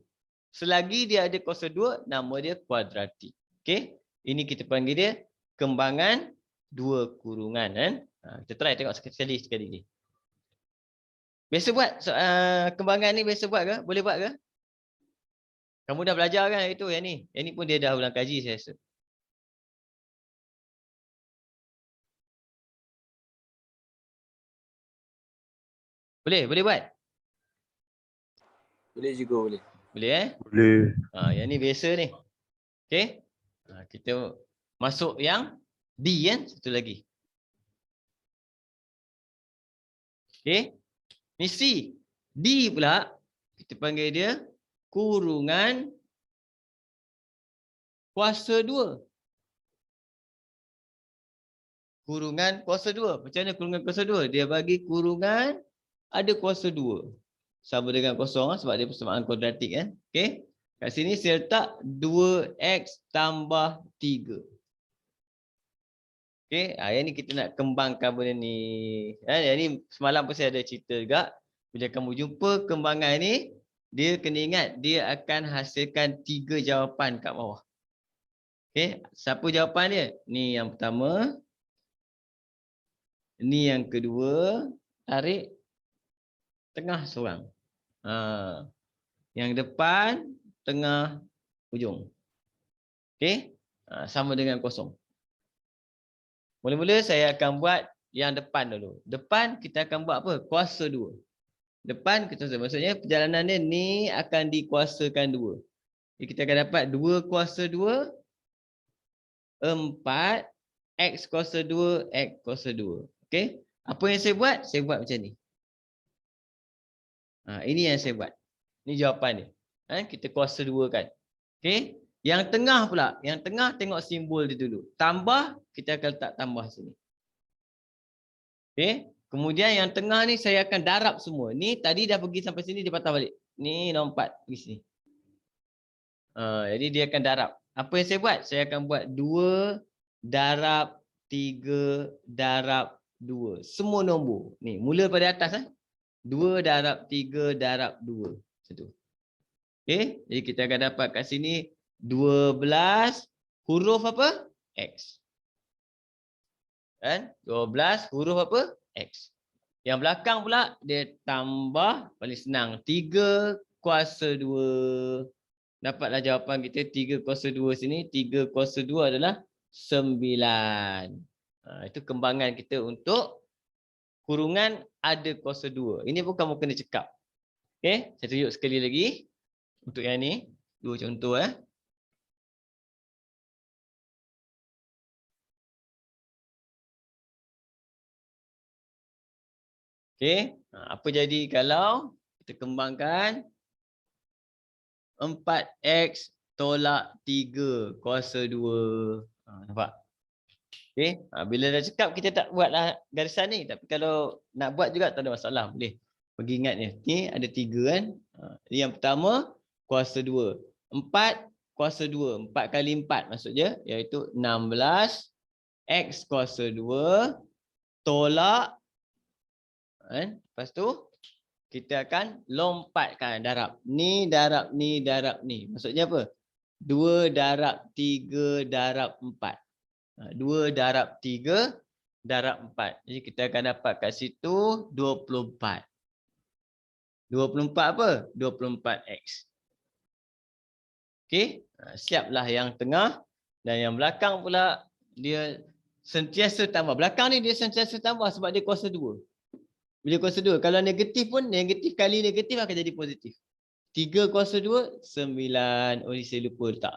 Selagi dia ada kuasa 2, nama dia kuadratik. Okey. Ini kita panggil dia kembangan 2 kurungan. Kita try tengok sekali ni. Biasa buat kembangan ni biasa buat ke? Boleh buat ke? Kamu dah belajar kan itu yang ni? Yang ni pun dia dah ulang kaji saya rasa. Boleh buat? Boleh juga boleh. Boleh Boleh. Yang ni biasa ni. Okey. Kita masuk yang D kan? Satu lagi. Okey. Ni C. D pula kita panggil dia kurungan kuasa 2. Kurungan kuasa 2. Macam mana kurungan kuasa 2? Dia bagi kurungan ada kuasa 2. Sama dengan kosong sebab dia persamaan kuadratik kan. Okey. Kat sini saya letak 2x tambah 3. Okey, yang ni kita nak kembangkan benda ni. Yang ni semalam pun saya ada cerita juga. Bila kamu jumpa kembangan ni, dia kena ingat dia akan hasilkan 3 jawapan kat bawah. Okey, siapa jawapan dia? Ni yang pertama. Ni yang kedua. Tarik tengah seorang. Yang depan, tengah, ujung. Okey, sama dengan kosong. Mula-mula saya akan buat yang depan dulu. Depan kita akan buat apa? Kuasa 2. Depan kita maksudnya perjalanan dia ni akan dikuasakan 2. Jadi kita akan dapat 2 kuasa 2, 4, X kuasa 2, X kuasa 2. Okey? Apa yang saya buat? Saya buat macam ni. Ini yang saya buat. Ini jawapan dia. Kita kuasa 2 kan. Okey? Yang tengah pula. Yang tengah tengok simbol dia dulu. Tambah, kita akan letak tambah sini. Okey? Kemudian yang tengah ni saya akan darab semua. Ni tadi dah pergi sampai sini, dia patah balik. Ni nombor 4 pergi sini. Jadi dia akan darab. Apa yang saya buat? Saya akan buat 2 darab 3 darab 2. Semua nombor. Ni mula pada atas. 2 darab 3 darab 2. Macam tu. Okey? Jadi kita akan dapat kat sini 12 huruf apa? X. Kan? 12 huruf apa? X. Yang belakang pula dia tambah paling senang 3 kuasa 2. Dapatlah jawapan kita 3 kuasa 2 sini. 3 kuasa 2 adalah 9. Itu kembangan kita untuk kurungan ada kuasa 2. Ini pun kamu kena cekap. Okey, saya tunjuk sekali lagi untuk yang ni. 2 contoh Okey, apa jadi kalau kita kembangkan 4x tolak 3 kuasa 2. Nampak? Okey, bila dah cakap kita tak buatlah garisan ni. Tapi kalau nak buat juga tak ada masalah. Boleh pergi ingat ni. Ni ada 3 kan. Jadi yang pertama kuasa 2. 4 kuasa 2. 4 kali 4 maksudnya iaitu 16 X kuasa 2 tolak. Lepas tu kita akan lompatkan darab. Ni darab ni darab ni. Maksudnya apa? 2 darab 3 darab 4. 2 darab 3 darab 4. Jadi kita akan dapat kat situ 24. 24 apa? 24X. Okey. Siaplah yang tengah. Dan yang belakang pula dia sentiasa tambah. Belakang ni dia sentiasa tambah sebab dia kuasa 2. Bila kuasa 2. Kalau negatif pun negatif kali negatif akan jadi positif. 3 kuasa 2, 9. Oh, saya lupa letak.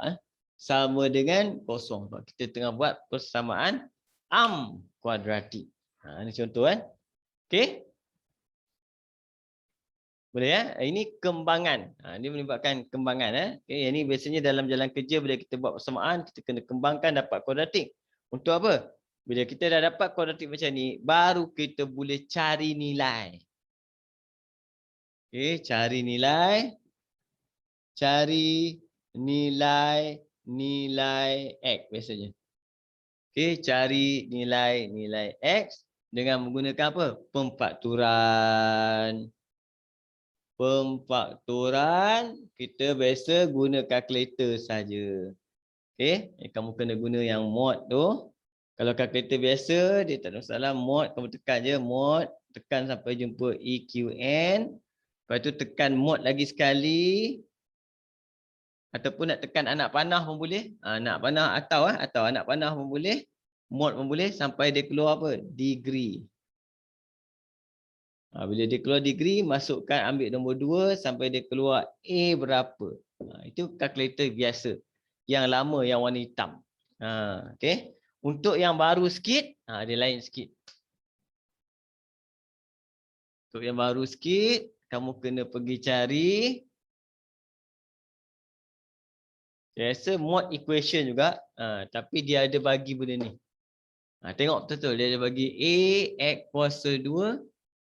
Sama dengan kosong. Kita tengah buat persamaan kuadratik. Ini contoh kan. Okey. Boleh ya? Ini kembangan. Ini menyebabkan kembangan. Okay. Ini biasanya dalam jalan kerja bila kita buat persamaan, kita kena kembangkan dapat kuadratik. Untuk apa? Bila kita dah dapat kuadratik macam ni, baru kita boleh cari nilai. Okay, cari nilai. Cari nilai X biasanya. Okay, cari nilai X dengan menggunakan apa? Pemfakturan. Pemfakturan kita biasa guna kalkulator saja. Okey, kamu kena guna yang mod tu. Kalau kalkulator biasa dia tak ada masalah, mod kamu tekan je mod, tekan sampai jumpa EQN. Lepas tu tekan mod lagi sekali. Ataupun nak tekan anak panah pun boleh. Anak panah atau anak panah pun boleh. Mod pun boleh sampai dia keluar apa? Degree. Bila dia keluar degree, masukkan ambil nombor 2 sampai dia keluar A berapa. Itu kalkulator biasa. Yang lama yang warna hitam. Okay. Untuk yang baru sikit, dia lain sikit. Untuk yang baru sikit, kamu kena pergi cari. Saya rasa mod equation juga. Tapi dia ada bagi benda ni. Tengok betul-betul. Dia ada bagi A X kuasa 2.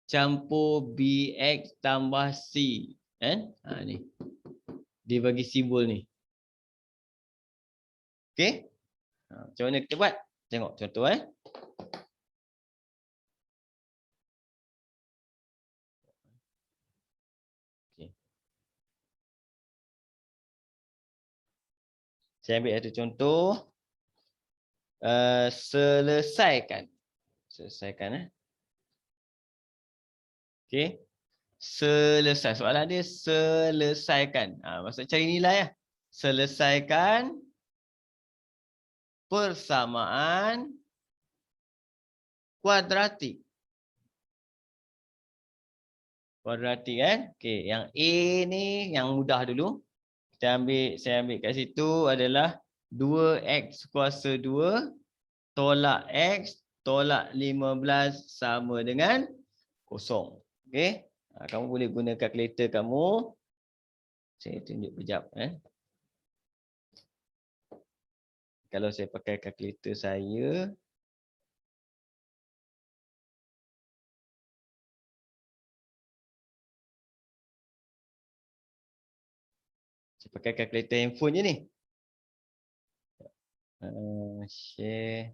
Campur BX tambah C. Ni. Dia bagi simbol ni. Okey. Macam mana kita buat? Tengok contoh. Okay. Saya ambil satu contoh. Selesaikan. Selesaikan. Okey. Selesai. Soalan dia selesaikan. Maksud cari nilai lah. Selesaikan persamaan kuadratik. Kuadratik kan. Okey, yang A ni yang mudah dulu. Saya ambil kat situ adalah 2x kuasa 2 tolak x tolak 15 sama dengan kosong. Okey. Kamu boleh guna kalkulator kamu. Saya tunjuk kejap. Kalau saya pakai kalkulator saya. Saya pakai kalkulator handphone je ni. Share.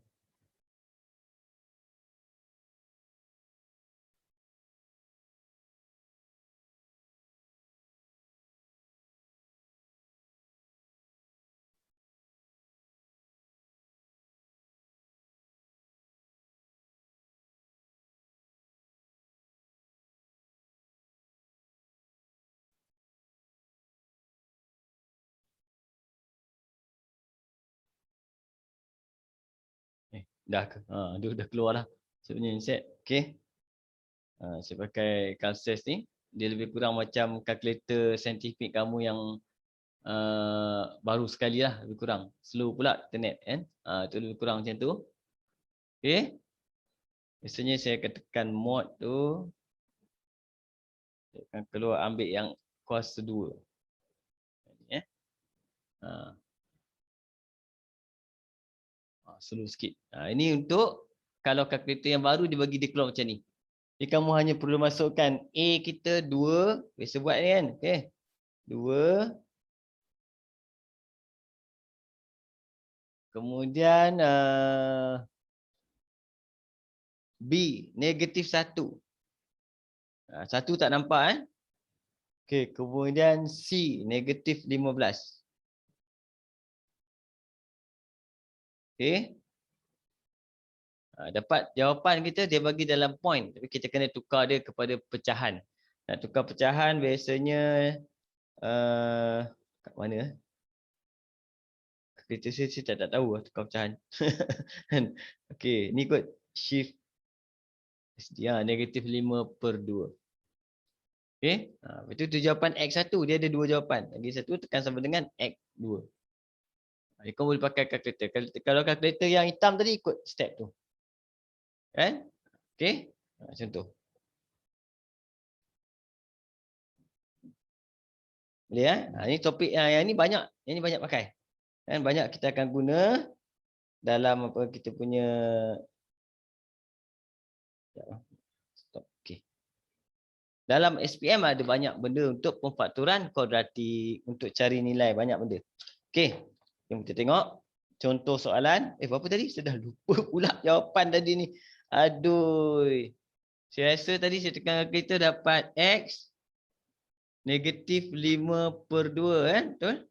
Dah ke? Dah keluar dah. Sebenarnya set. Okey. Saya pakai Calces ni. Dia lebih kurang macam kalkulator saintifik kamu yang baru sekali lah. Lebih kurang. Slow pula internet kan. Itu lebih kurang macam tu. Okey. Biasanya saya akan tekan mod tu. Saya akan keluar ambil yang kuasa 2. Slow sikit. Ini untuk kalau kalkulator yang baru dia bagi dia keluar macam ni. Jadi kamu hanya perlu masukkan A kita 2. Biasa buat ni kan. Okay. 2 Kemudian B, negatif 1. 1 tak nampak Okey, kemudian C, negatif 15. Okey. Dapat jawapan kita dia bagi dalam point, tapi kita kena tukar dia kepada pecahan. Nak tukar pecahan biasanya kat mana? Kereta saya tak tahu tukar pecahan. Okey, ni kot shift negatif 5/2. Okey, betul tu jawapan X1 dia ada 2 jawapan. Lagi satu tekan sama dengan X2. Kau boleh pakai kalkulator. Kalau kalkulator yang hitam tadi ikut step tu. Kan? Okey? Macam tu. Boleh Ini topik yang ni banyak pakai. Kan banyak kita akan guna dalam apa kita punya stop. Okey. Dalam SPM ada banyak benda untuk pemfakturan kuadratik, untuk cari nilai banyak benda. Okey. Jom kita tengok contoh soalan. Berapa tadi? Saya dah lupa pula jawapan tadi ni. Aduh. Saya rasa tadi saya tekan kalkulator dapat X negatif 5/2 betul?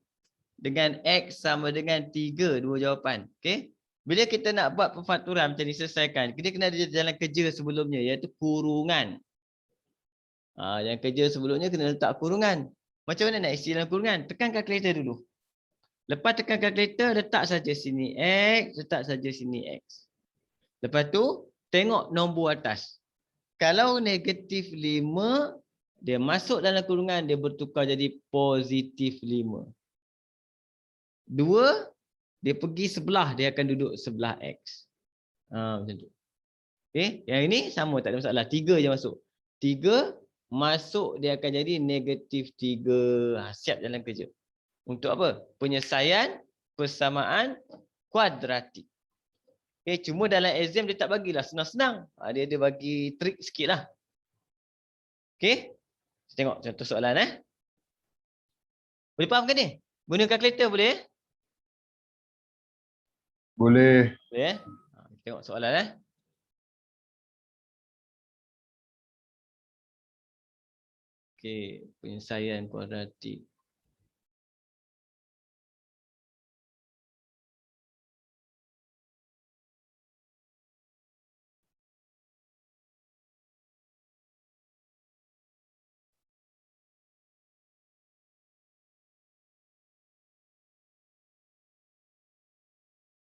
Dengan X sama dengan 3, 2 jawapan. Okey. Bila kita nak buat pemfakturan macam ni selesaikan, kita kena ada jalan kerja sebelumnya iaitu kurungan. Yang kerja sebelumnya kena letak kurungan. Macam mana nak isi dalam kurungan? Tekan kalkulator dulu. Lepas tekan kalkulator, letak saja sini X, letak saja sini X. Lepas tu, tengok nombor atas. Kalau negatif 5, dia masuk dalam kurungan, dia bertukar jadi positif 5. 2, dia pergi sebelah, dia akan duduk sebelah X. Macam tu. Okay, yang ini sama, tak ada masalah. 3 je masuk. 3 masuk, dia akan jadi negatif 3. Siap jalan kerja. Untuk apa? Penyelesaian persamaan kuadratik. Okay, cuma dalam exam dia tak bagilah senang-senang. Dia ada bagi trik sikit lah. Okay. Kita tengok contoh soalan. Boleh faham ke ni? Guna kalkulator boleh? Boleh. Boleh Kita tengok soalan Okey, penyelesaian kuadratik.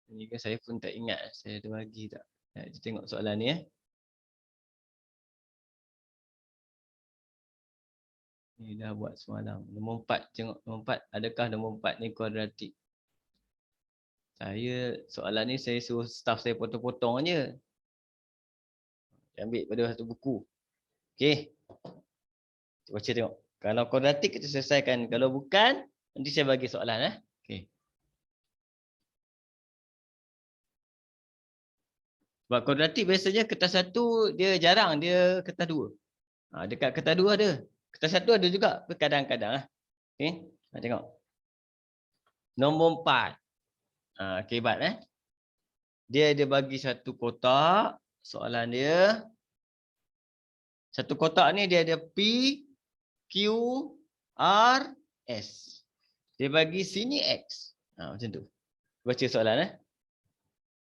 Ini kan saya pun tak ingat saya ada bagi tak. Kita tengok soalan ni Ni dah buat semalam. Nombor 4, tengok nombor 4. Adakah nombor 4 ni kuadratik? Soalan ni saya suruh staff saya potong-potong je. Saya ambil pada satu buku. Okey. Kita baca tengok. Kalau kuadratik kita selesaikan. Kalau bukan, nanti saya bagi soalan Okey. Sebab kuadratik biasanya kertas 1 dia jarang, dia kertas 2. Dekat kertas 2 ada. Kertas 1 ada juga, kadang-kadang Okey. Tengok. Nombor 4. Kebat Dia ada bagi satu kotak. Soalan dia. Satu kotak ni dia ada P, Q, R, S. Dia bagi sini X. Macam tu. Baca soalan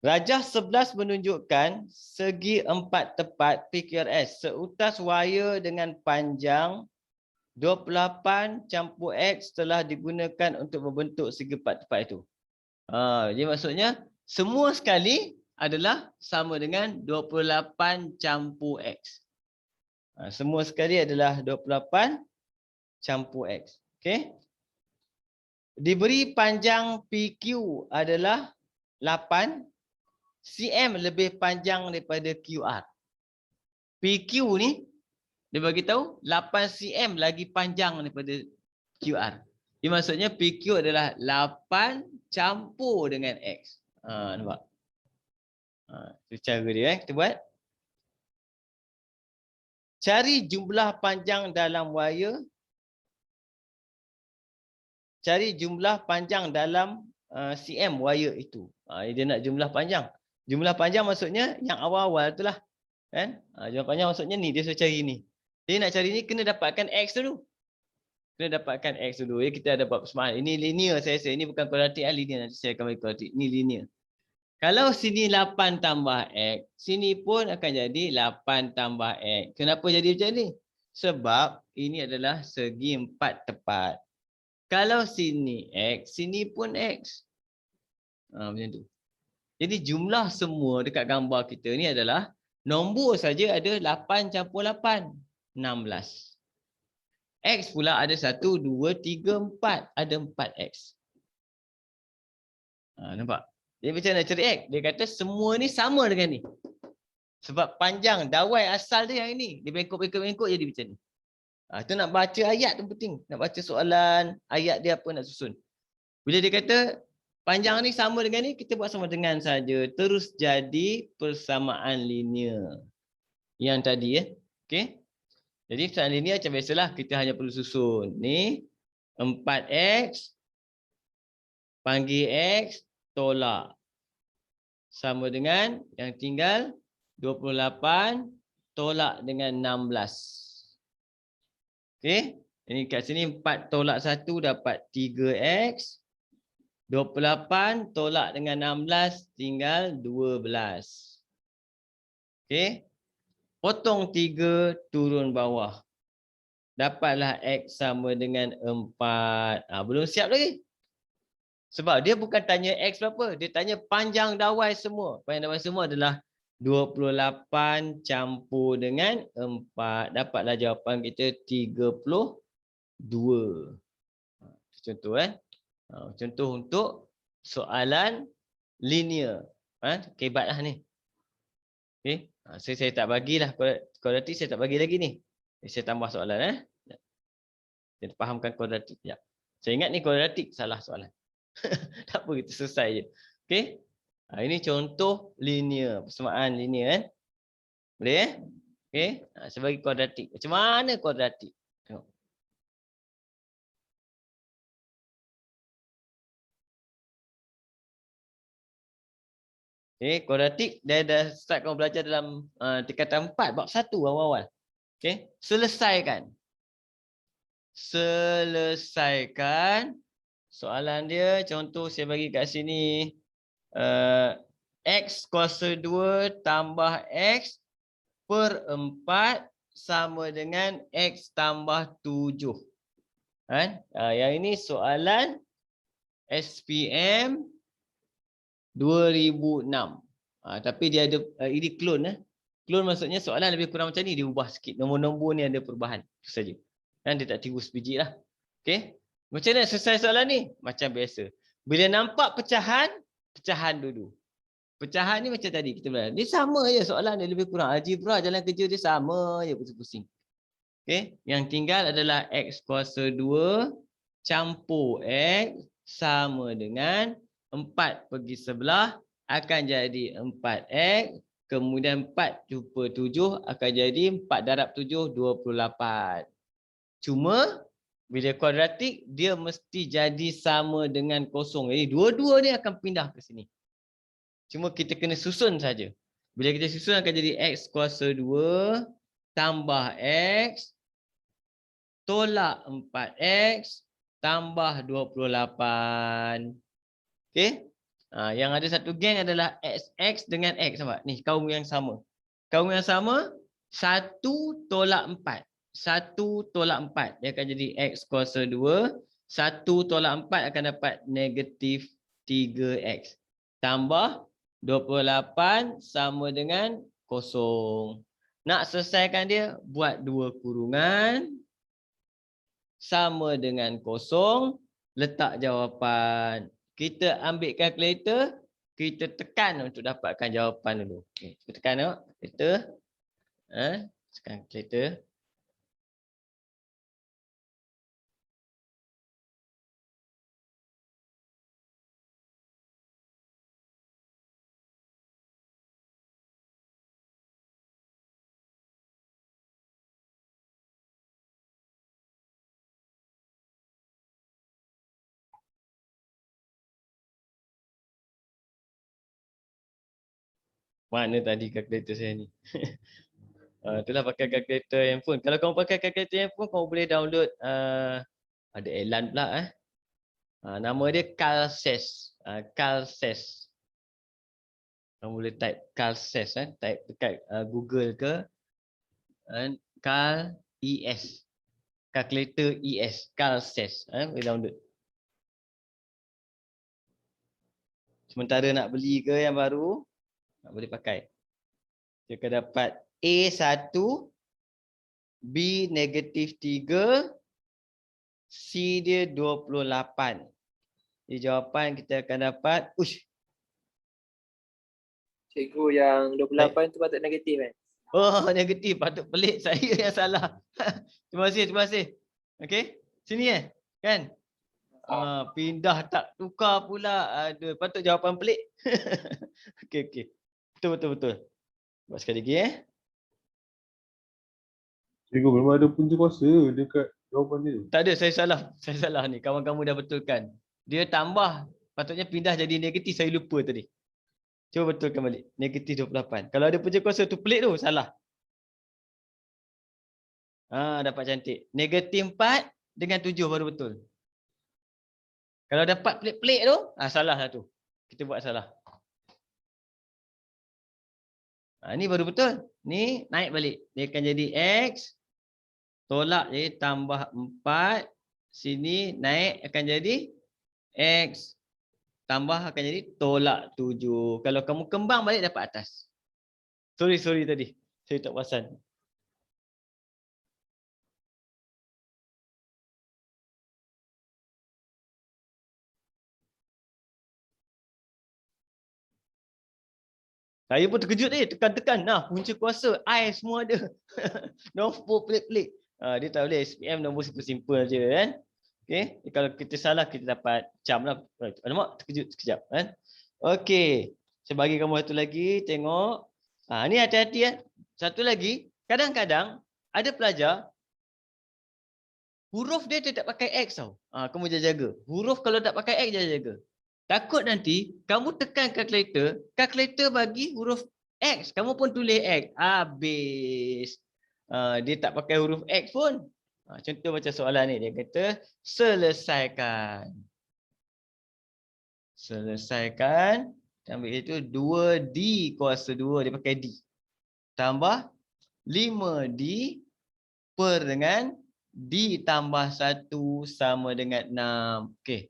Rajah 11 menunjukkan segi 4 tepat PQRS seutas wayar dengan panjang 28 campur X telah digunakan untuk membentuk segi 4 tepat itu. Jadi maksudnya semua sekali adalah sama dengan 28 campur X. Semua sekali adalah 28 campur X. Okey. Diberi panjang PQ adalah 8 cm lebih panjang daripada QR. PQ ni dia bagi tahu 8 cm lagi panjang daripada QR. Jadi maksudnya PQ adalah 8 campur dengan X. Nampak? Itu cara dia kita buat. Cari jumlah panjang dalam wayar. Cari jumlah panjang dalam cm wire itu. Dia nak jumlah panjang. Jumlah panjang maksudnya yang awal-awal itulah. Kan? Jumlah panjang maksudnya ni, dia suruh cari ni. Dia nak cari ni kena dapatkan X dulu. Kena dapatkan X dulu. Ya, kita ada buat persamaan. Ini linear saya rasa. Ini bukan kuadratik, linear. Nanti saya akan bagi kuadratik. Ini linear. Kalau sini 8 tambah X, sini pun akan jadi 8 tambah X. Kenapa jadi macam ni? Sebab ini adalah segi 4 tepat. Kalau sini X, sini pun X. Macam tu. Jadi jumlah semua dekat gambar kita ni adalah nombor saja ada 8 campur 8. 16. X pula ada 1, 2, 3, 4. Ada 4X. Nampak? Dia macam nak cari X. Dia kata semua ni sama dengan ni. Sebab panjang dawai asal dia yang ini. Dia bengkok-bengkok jadi macam ni. Itu nak baca ayat tu penting. Nak baca soalan, ayat dia apa nak susun. Bila dia kata panjang ni sama dengan ni, kita buat sama dengan saja. Terus jadi persamaan linear. Yang tadi ya. Okey. Jadi persamaan linear macam biasalah. Kita hanya perlu susun. Ni 4X. Panggil X. Tolak. Sama dengan yang tinggal 28 tolak dengan 16. Okey. Ini kat sini 4 tolak 1 dapat 3X. 28 tolak dengan 16 tinggal 12. Okey. Potong 3 turun bawah. Dapatlah X sama dengan 4. Belum siap lagi. Sebab dia bukan tanya X berapa. Dia tanya panjang dawai semua. Panjang dawai semua adalah 28 campur dengan 4. Dapatlah jawapan kita 32. Contoh contoh untuk soalan linear. Kebatlah ni. Okey. Saya tak bagilah kuadratik, saya tak bagi lagi ni. Saya tambah soalan Saya fahamkan kuadratik. Ya. Saya ingat ni kuadratik, salah soalan. Tak apa, kita selesai je. Okey. Ini contoh linear, persamaan linear kan. Boleh Okey. Saya bagi kuadratik. Macam mana kuadratik? Tengok. Okey, kuadratik dia dah start kau belajar dalam tingkatan 4 bab 1 awal-awal. Okey, selesaikan. Selesaikan soalan dia. Contoh saya bagi kat sini X kuasa 2 tambah X per 4 sama dengan X tambah 7. Kan? Yang ini soalan SPM 2006. Tapi dia ada ini clone. Clone maksudnya soalan lebih kurang macam ni, dia ubah sikit. Nombor-nombor ni ada perubahan. Itu saja. Dan dia tak tiru sebiji lah. Okey. Macam mana selesai soalan ni? Macam biasa. Bila nampak pecahan, pecahan dulu. Pecahan ni macam tadi kita belajar. Dia sama je soalan dia lebih kurang. Algebra jalan kerja dia sama je pusing-pusing. Okey. Yang tinggal adalah X kuasa 2 campur X sama dengan 4 pergi sebelah akan jadi 4X. Kemudian 4 jumpa 7 akan jadi 4 darab 7, 28. Cuma bila kuadratik dia mesti jadi sama dengan kosong. Jadi dua-dua ni akan pindah ke sini. Cuma kita kena susun saja. Bila kita susun akan jadi X kuasa 2 tambah X tolak 4X tambah 28. Okey? Yang ada satu geng adalah XX dengan X. Nampak? Ni kaum yang sama. Kaum yang sama 1 tolak 4. 1 tolak 4. Dia akan jadi X kuasa 2. 1 tolak 4 akan dapat negatif 3X. Tambah 28 sama dengan kosong. Nak selesaikan dia, buat 2 kurungan. Sama dengan kosong. Letak jawapan. Kita ambil kalkulator. Kita tekan untuk dapatkan jawapan dulu. Okay, kita tekan tengok. Kalkulator. Tekan kalkulator. Mana tadi kalkulator saya ni? Itulah pakai kalkulator handphone. Kalau kamu pakai kalkulator handphone, kamu boleh download ada Elan pula nama dia Calses. Calses. Kamu boleh type Calses type dekat Google ke Cal ES. Calculator ES, Calses. Boleh download. Sementara nak beli ke yang baru, nak boleh pakai. Dia akan dapat A1, B -3, C dia 28. Di jawapan kita akan dapat, Cikgu yang 28 tu patut negatif kan? oh negatif, patut pelik saya yang salah. Terima kasih. Okey, sini kan? Pindah tak tukar pula. Aduh, patut jawapan pelik. Okey. Betul. Buat sekali lagi Cikgu memang ada punca kuasa dekat jawapan dia. Tak ada, saya salah ni. Kawan-kamu dah betulkan. Dia tambah, patutnya pindah jadi negatif, saya lupa tadi. Cuba betulkan balik. Negatif 28. Kalau ada punca kuasa tu pelik tu, salah. Dapat cantik. Negatif 4 dengan 7 baru betul. Kalau dapat pelik-pelik tu, salah lah tu. Kita buat salah. Ni baru betul. Ni naik balik. Dia akan jadi X. Tolak jadi tambah 4. Sini naik akan jadi X. Tambah akan jadi tolak 7. Kalau kamu kembang balik dapat atas. Sorry tadi. Saya tak perasan. Saya pun terkejut tekan-tekan. Punca kuasa I semua ada. Nombor pelik-pelik. Dia tak boleh SPM nombor simple-simple je kan. Okey, kalau kita salah kita dapat jam lah. Alamak, terkejut sekejap kan. Okey. Saya bagi kamu satu lagi tengok. Ni hati-hati Satu lagi, kadang-kadang ada pelajar huruf dia tak pakai X tau. Kamu jaga. Huruf kalau tak pakai X jaga. Takut nanti kamu tekan kalkulator bagi huruf X. Kamu pun tulis X. Habis. Dia tak pakai huruf X pun. Contoh macam soalan ni. Dia kata selesaikan. Selesaikan. Ambil itu 2D kuasa 2. Dia pakai D. Tambah 5D per dengan D tambah 1 sama dengan 6. Okey.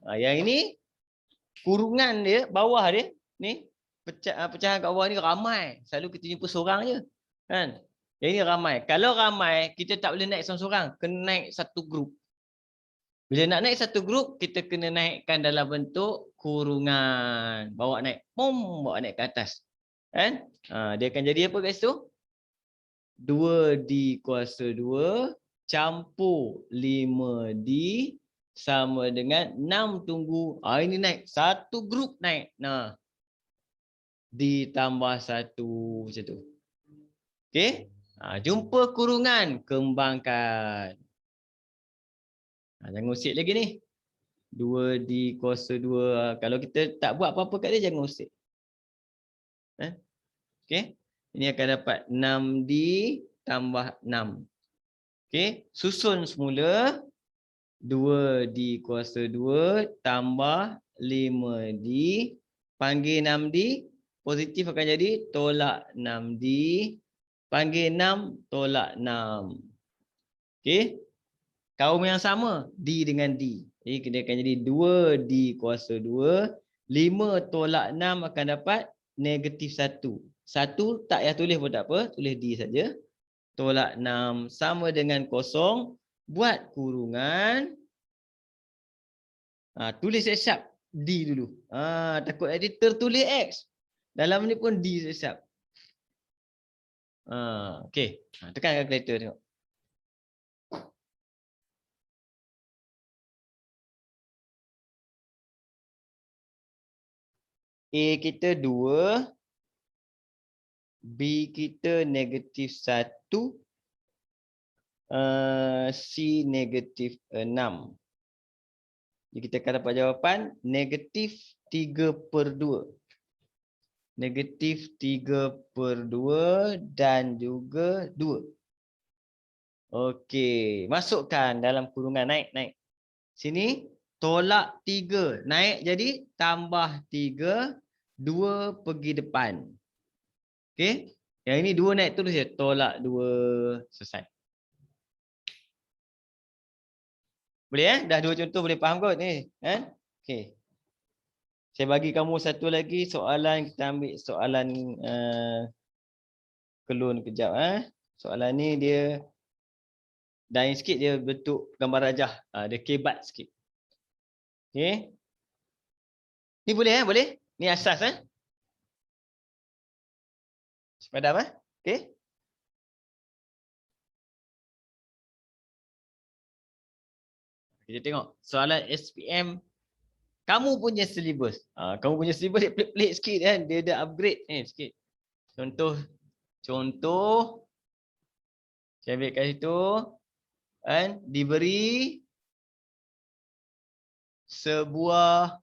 Yang ini kurungan dia, bawah dia ni pecahan kat bawah ni ramai. Selalu kita jumpa seorang je. Kan? Yang ini ramai. Kalau ramai, kita tak boleh naik seorang-seorang, kena naik satu grup. Bila nak naik satu grup, kita kena naikkan dalam bentuk kurungan. Bawa naik, bawa naik ke atas. Kan? Dia akan jadi apa kat situ? 2D kuasa 2 campur 5D sama dengan 6 tunggu. Ini naik. Satu grup naik. Ditambah 1 macam tu. Okey. Jumpa kurungan. Kembangkan. Jangan usik lagi ni. 2D kuasa 2. Kalau kita tak buat apa-apa kat dia, jangan usik. Okey. Ini akan dapat 6D tambah 6. Okey. Susun semula. 2D kuasa 2 tambah 5D. Panggil 6D. Positif akan jadi tolak 6D. Panggil 6, tolak 6. Okey. Kaum yang sama. D dengan D. Jadi dia akan jadi 2D kuasa 2. 5 tolak 6 akan dapat negatif 1. 1 tak payah tulis pun tak apa. Tulis D saja. Tolak 6 sama dengan 0. Buat kurungan. Tulis siap-siap D dulu. Takut tadi tertulis X. Dalam ni pun D siap-siap. Okey. Tekan kalkulator tengok. A kita 2. B kita negatif 1. C negatif 6. Jadi kita akan dapat jawapan negatif 3/2. negatif 3/2 dan juga 2. Okey, masukkan dalam kurungan, naik. Sini tolak 3, naik jadi tambah 3, 2 pergi depan. Okey, yang ini 2 naik terus je, tolak 2, selesai. Boleh Dah 2 contoh boleh faham kot ni, kan? Okey. Saya bagi kamu satu lagi soalan, kita ambil soalan kelun kejap Soalan ni dia lain sikit, dia bentuk gambar rajah. Dia kebat sikit. Okey. Ni boleh boleh? Ni asas Padam Okey. Kita tengok soalan SPM kamu punya syllabus. Kamu punya syllabus dia pelik-pelik sikit kan. Dia ada upgrade sikit. Contoh saya ambil kat situ kan, diberi sebuah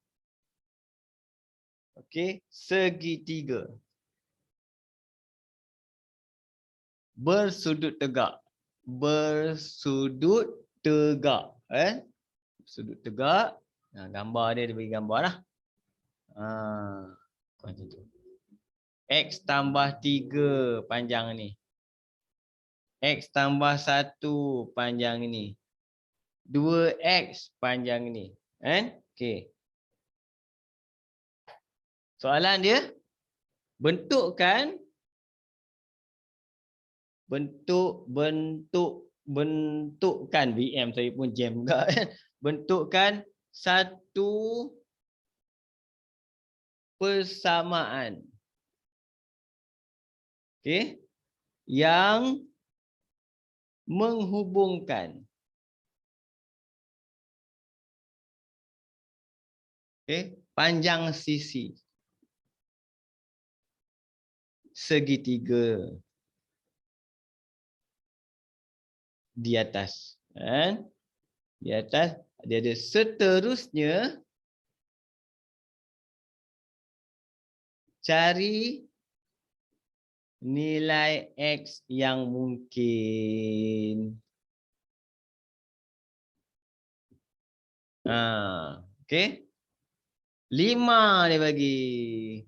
segitiga bersudut tegak. Bersudut tegak. Sudut tegak. Gambar dia bagi gambar lah. Macam tu. X tambah 3 panjang ni. X tambah 1 panjang ni. 2X panjang ni. Okey. Soalan dia, bentukkan VM, saya pun jam juga. Bentukkan satu persamaan. Okey. Yang menghubungkan panjang sisi segitiga di atas. Di atas dia ada seterusnya cari nilai X yang mungkin. Okey. 5 dia bagi.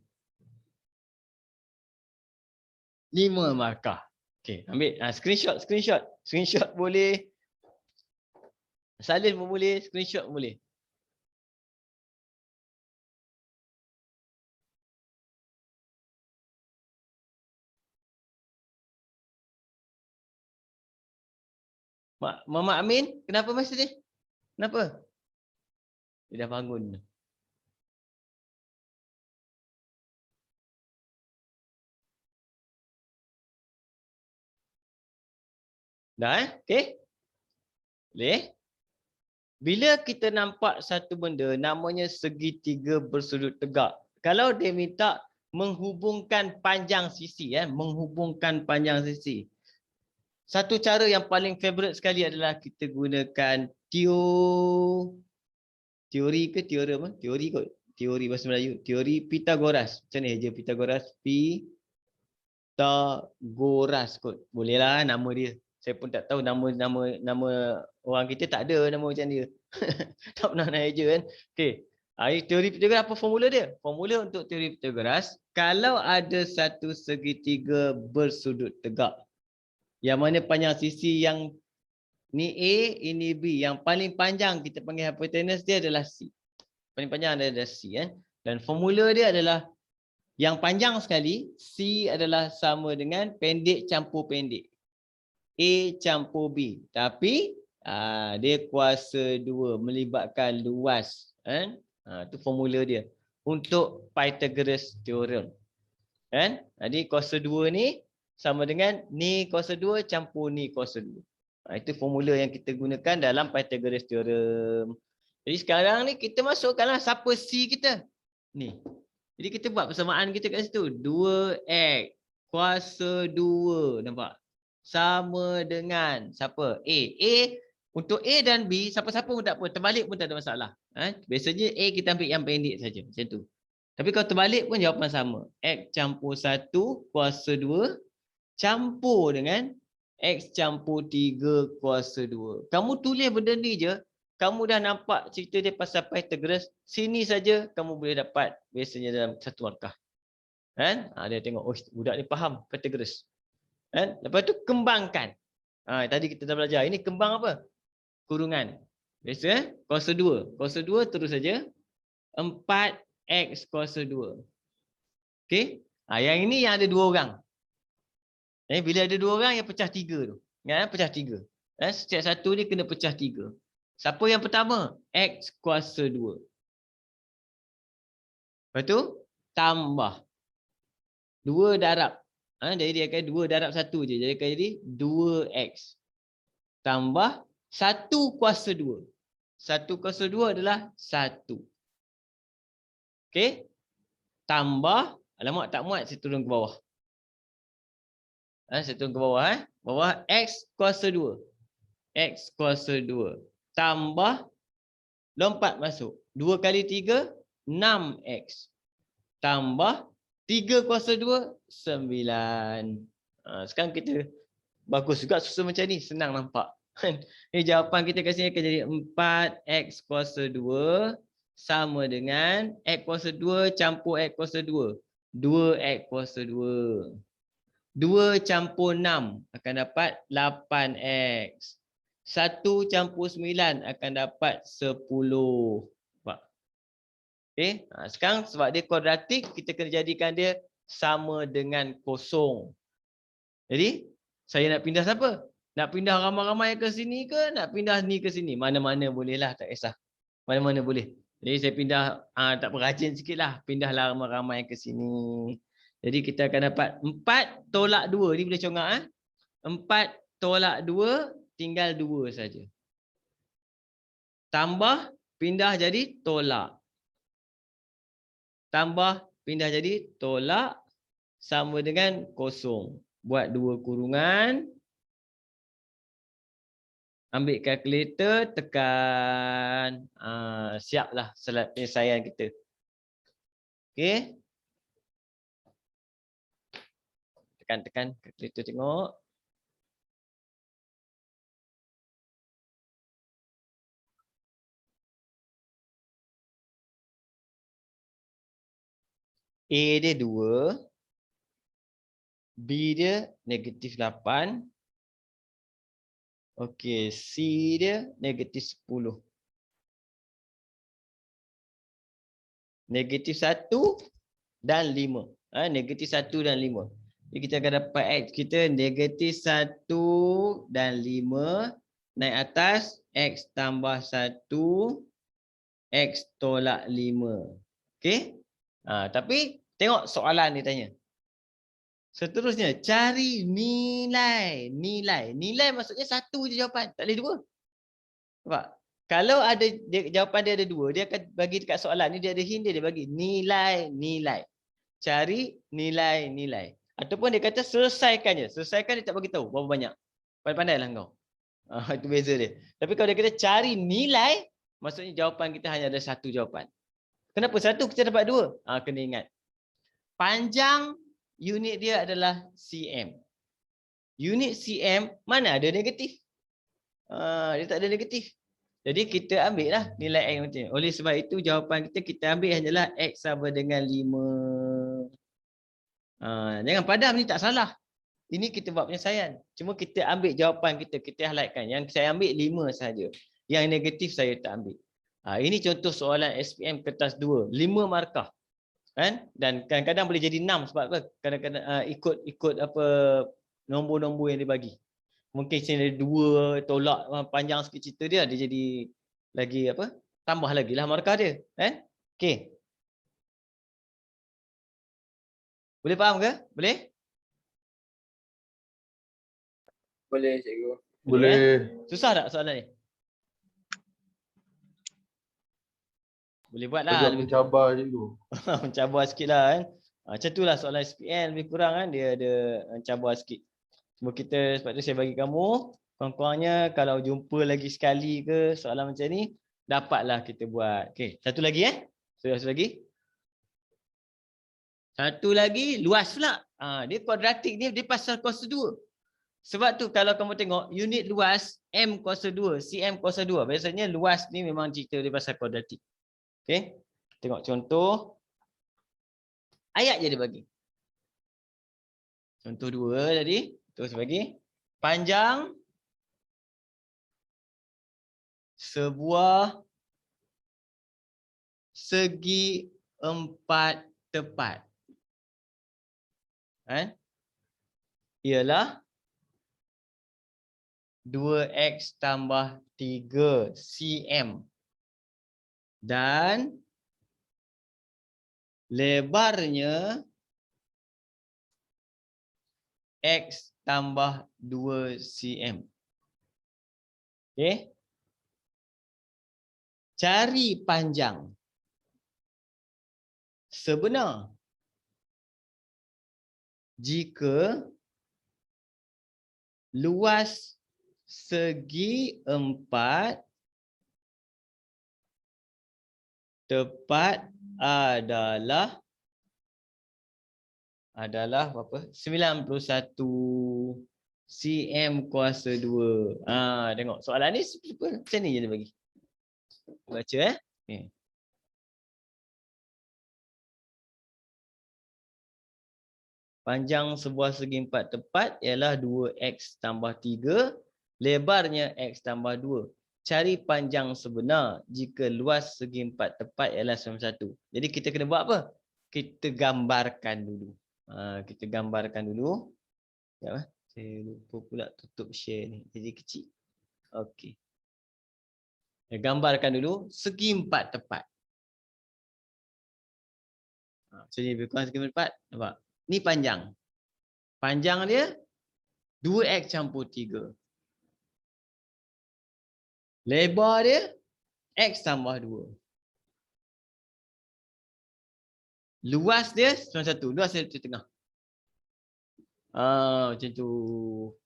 5 markah. Okey, ambil screenshot. Screenshot boleh. Salin pun boleh, screenshot pun boleh. Mama Amin, kenapa masa ni? Kenapa? Dia dah bangun. Dah okey? Boleh? Bila kita nampak satu benda namanya segitiga bersudut tegak. Kalau dia minta menghubungkan panjang sisi, menghubungkan panjang sisi. Satu cara yang paling favorite sekali adalah kita gunakan teori ke teorem? Teori kot. Teori bahasa Melayu. Teori Pythagoras. Macam ni je Pythagoras. Pythagoras kot. Bolehlah nama dia. Saya pun tak tahu nama orang kita tak ada nama macam dia. Tak pernah naik je kan. Okey. Teori Pythagoras, apa formula dia? Formula untuk teori Pythagoras, kalau ada satu segitiga bersudut tegak, yang mana panjang sisi yang ni A, ini B, yang paling panjang kita panggil hypotenuse dia adalah C. Paling panjang adalah C Dan formula dia adalah yang panjang sekali, C adalah sama dengan pendek campur pendek. A campur B. Tapi dia kuasa 2 melibatkan luas. Itu formula dia untuk Pythagoras theorem. Jadi kuasa 2 ni sama dengan ni kuasa 2 campur ni kuasa 2. Itu formula yang kita gunakan dalam Pythagoras theorem. Jadi sekarang ni kita masukkanlah siapa C kita. Ni. Jadi kita buat persamaan kita kat situ. 2x kuasa 2. Nampak? Sama dengan siapa? A. Untuk A dan B, siapa-siapa pun tak apa. Terbalik pun tak ada masalah. Biasanya A kita ambil yang pendek saja. Macam tu. Tapi kalau terbalik pun jawapan sama. X campur 1 kuasa 2 campur dengan X campur 3 kuasa 2. Kamu tulis benda ni je, kamu dah nampak cerita dia pasal Pythagoras. Sini saja kamu boleh dapat biasanya dalam satu markah. Kan? Dia tengok, oh budak ni faham Pythagoras. Kan? Lepas tu kembangkan. Tadi kita dah belajar. Ini kembang apa? Kurungan. Biasa kuasa 2. Kuasa 2 terus saja. 4x kuasa 2. Okey? Yang ini yang ada 2 orang. Bila ada 2 orang yang pecah 3 tu. Kan? Pecah 3. Setiap satu ni kena pecah 3. Siapa yang pertama? X kuasa 2. Lepas tu tambah 2 darab. Jadi dia akan 2 darab 1 je. Jadi akan jadi 2x. Tambah 1 kuasa 2. 1 kuasa 2 adalah 1. Okey. Tambah. Alamak tak muat, saya turun ke bawah. Saya turun ke bawah. Bawah x kuasa 2. X kuasa 2. Tambah. Lompat masuk. 2 kali 3, 6x. Tambah 3 kuasa 2, 9. Sekarang kita bagus juga susun macam ni. Senang nampak. Ini jawapan kita kat sini akan jadi 4x kuasa 2 sama dengan x kuasa 2 campur x kuasa 2. 2x kuasa 2. 2 campur 6 akan dapat 8x. 1 campur 9 akan dapat 10. Okay. Sekarang sebab dia kuadratik, kita kena jadikan dia sama dengan kosong. Jadi, saya nak pindah siapa? Nak pindah ramai-ramai ke sini ke? Nak pindah ni ke sini? Mana-mana boleh lah, tak kisah. Mana-mana boleh. Jadi saya pindah, tak berajin sikit lah. Pindahlah ramai-ramai ke sini. Jadi kita akan dapat 4 tolak 2. Ni boleh congak. 4 tolak 2, tinggal 2 saja. Tambah, pindah jadi tolak. Tambah, pindah jadi tolak. Sama dengan kosong. Buat 2 kurungan. Ambil kalkulator, tekan. Siaplah penyelesaian kita. Okey. Tekan kalkulator tengok. A dia 2. B dia negatif 8. Okey, C dia negatif 10. Negatif 1 dan 5. Negatif 1 dan 5. Jadi kita akan dapat X kita negatif 1 dan 5. Naik atas, X tambah 1. X tolak 5. Okey? Tapi tengok soalan dia tanya. Seterusnya, cari nilai. Nilai maksudnya 1 je jawapan. Tak boleh 2. Nampak? Kalau ada jawapan dia ada 2, dia akan bagi dekat soalan ni, dia ada hint dia bagi nilai. Cari nilai. Ataupun dia kata selesaikan je. Selesaikan dia tak bagi tahu berapa banyak. Pandai-pandailah kau. Itu beza dia. Tapi kalau dia kata cari nilai, maksudnya jawapan kita hanya ada 1 jawapan. Kenapa 1 kita dapat 2? Kena ingat. Panjang unit dia adalah cm. Unit cm mana ada negatif? Dia tak ada negatif. Jadi kita ambil lah nilai x macam ni. Oleh sebab itu jawapan kita ambil hanyalah x sama dengan 5. Jangan padam, ni tak salah. Ini kita buat penyelesaian. Cuma kita ambil jawapan kita highlightkan. Yang saya ambil 5 sahaja. Yang negatif saya tak ambil. Ini contoh soalan SPM kertas 2. 5 markah. Kan? Dan kadang-kadang boleh jadi 6 sebab apa? Kadang-kadang ikut apa nombor-nombor yang dibagi. Mungkin sini ada 2 tolak panjang sikit cerita dia jadi lagi apa? Tambah lagi lah markah dia, kan? Okey. Boleh faham ke? Boleh? Boleh, cikgu. Boleh. Susah tak soalan ni? Boleh buat lah. Agak mencabar cikgu. Mencabar sikit lah kan. Macam tu lah soalan SPM lebih kurang kan. Dia ada mencabar sikit. Cuma kita sebab tu saya bagi kamu. Kurang-kurangnya kalau jumpa lagi sekali ke soalan macam ni. Dapatlah kita buat. Okay. Satu lagi Satu lagi. Satu lagi luas pula. Dia kuadratik ni dia pasal kuasa 2. Sebab tu kalau kamu tengok unit luas M kuasa 2, cm kuasa 2. Biasanya luas ni memang cerita dia pasal kuadratik. Okey. Tengok contoh. Ayat je dia bagi. Contoh 2 tadi. Terus bagi. Panjang sebuah segi 4 tepat. Ialah 2x tambah 3 cm. Dan lebarnya x tambah 2 cm. Okey. Cari panjang sebenar jika luas segi 4 tepat adalah berapa? 91 cm kuasa 2. Tengok soalan ni simple. Macam ni je dia bagi. Baca Okay. Panjang sebuah segi 4 tepat ialah 2x tambah 3. Lebarnya x tambah 2. Cari panjang sebenar jika luas segi 4 tepat ialah 91. Jadi kita kena buat apa? Kita gambarkan dulu. Kita gambarkan dulu. Sekejap, saya lupa pula tutup share ni. Jadi kecil. Okey. Gambarkan dulu segi 4 tepat. Macam ni lebih kurang segi 4. Nampak? Ni panjang. Panjang dia 2x campur 3. Lebar dia x tambah 2. Luas dia 91. Luas dia di tengah. Macam tu.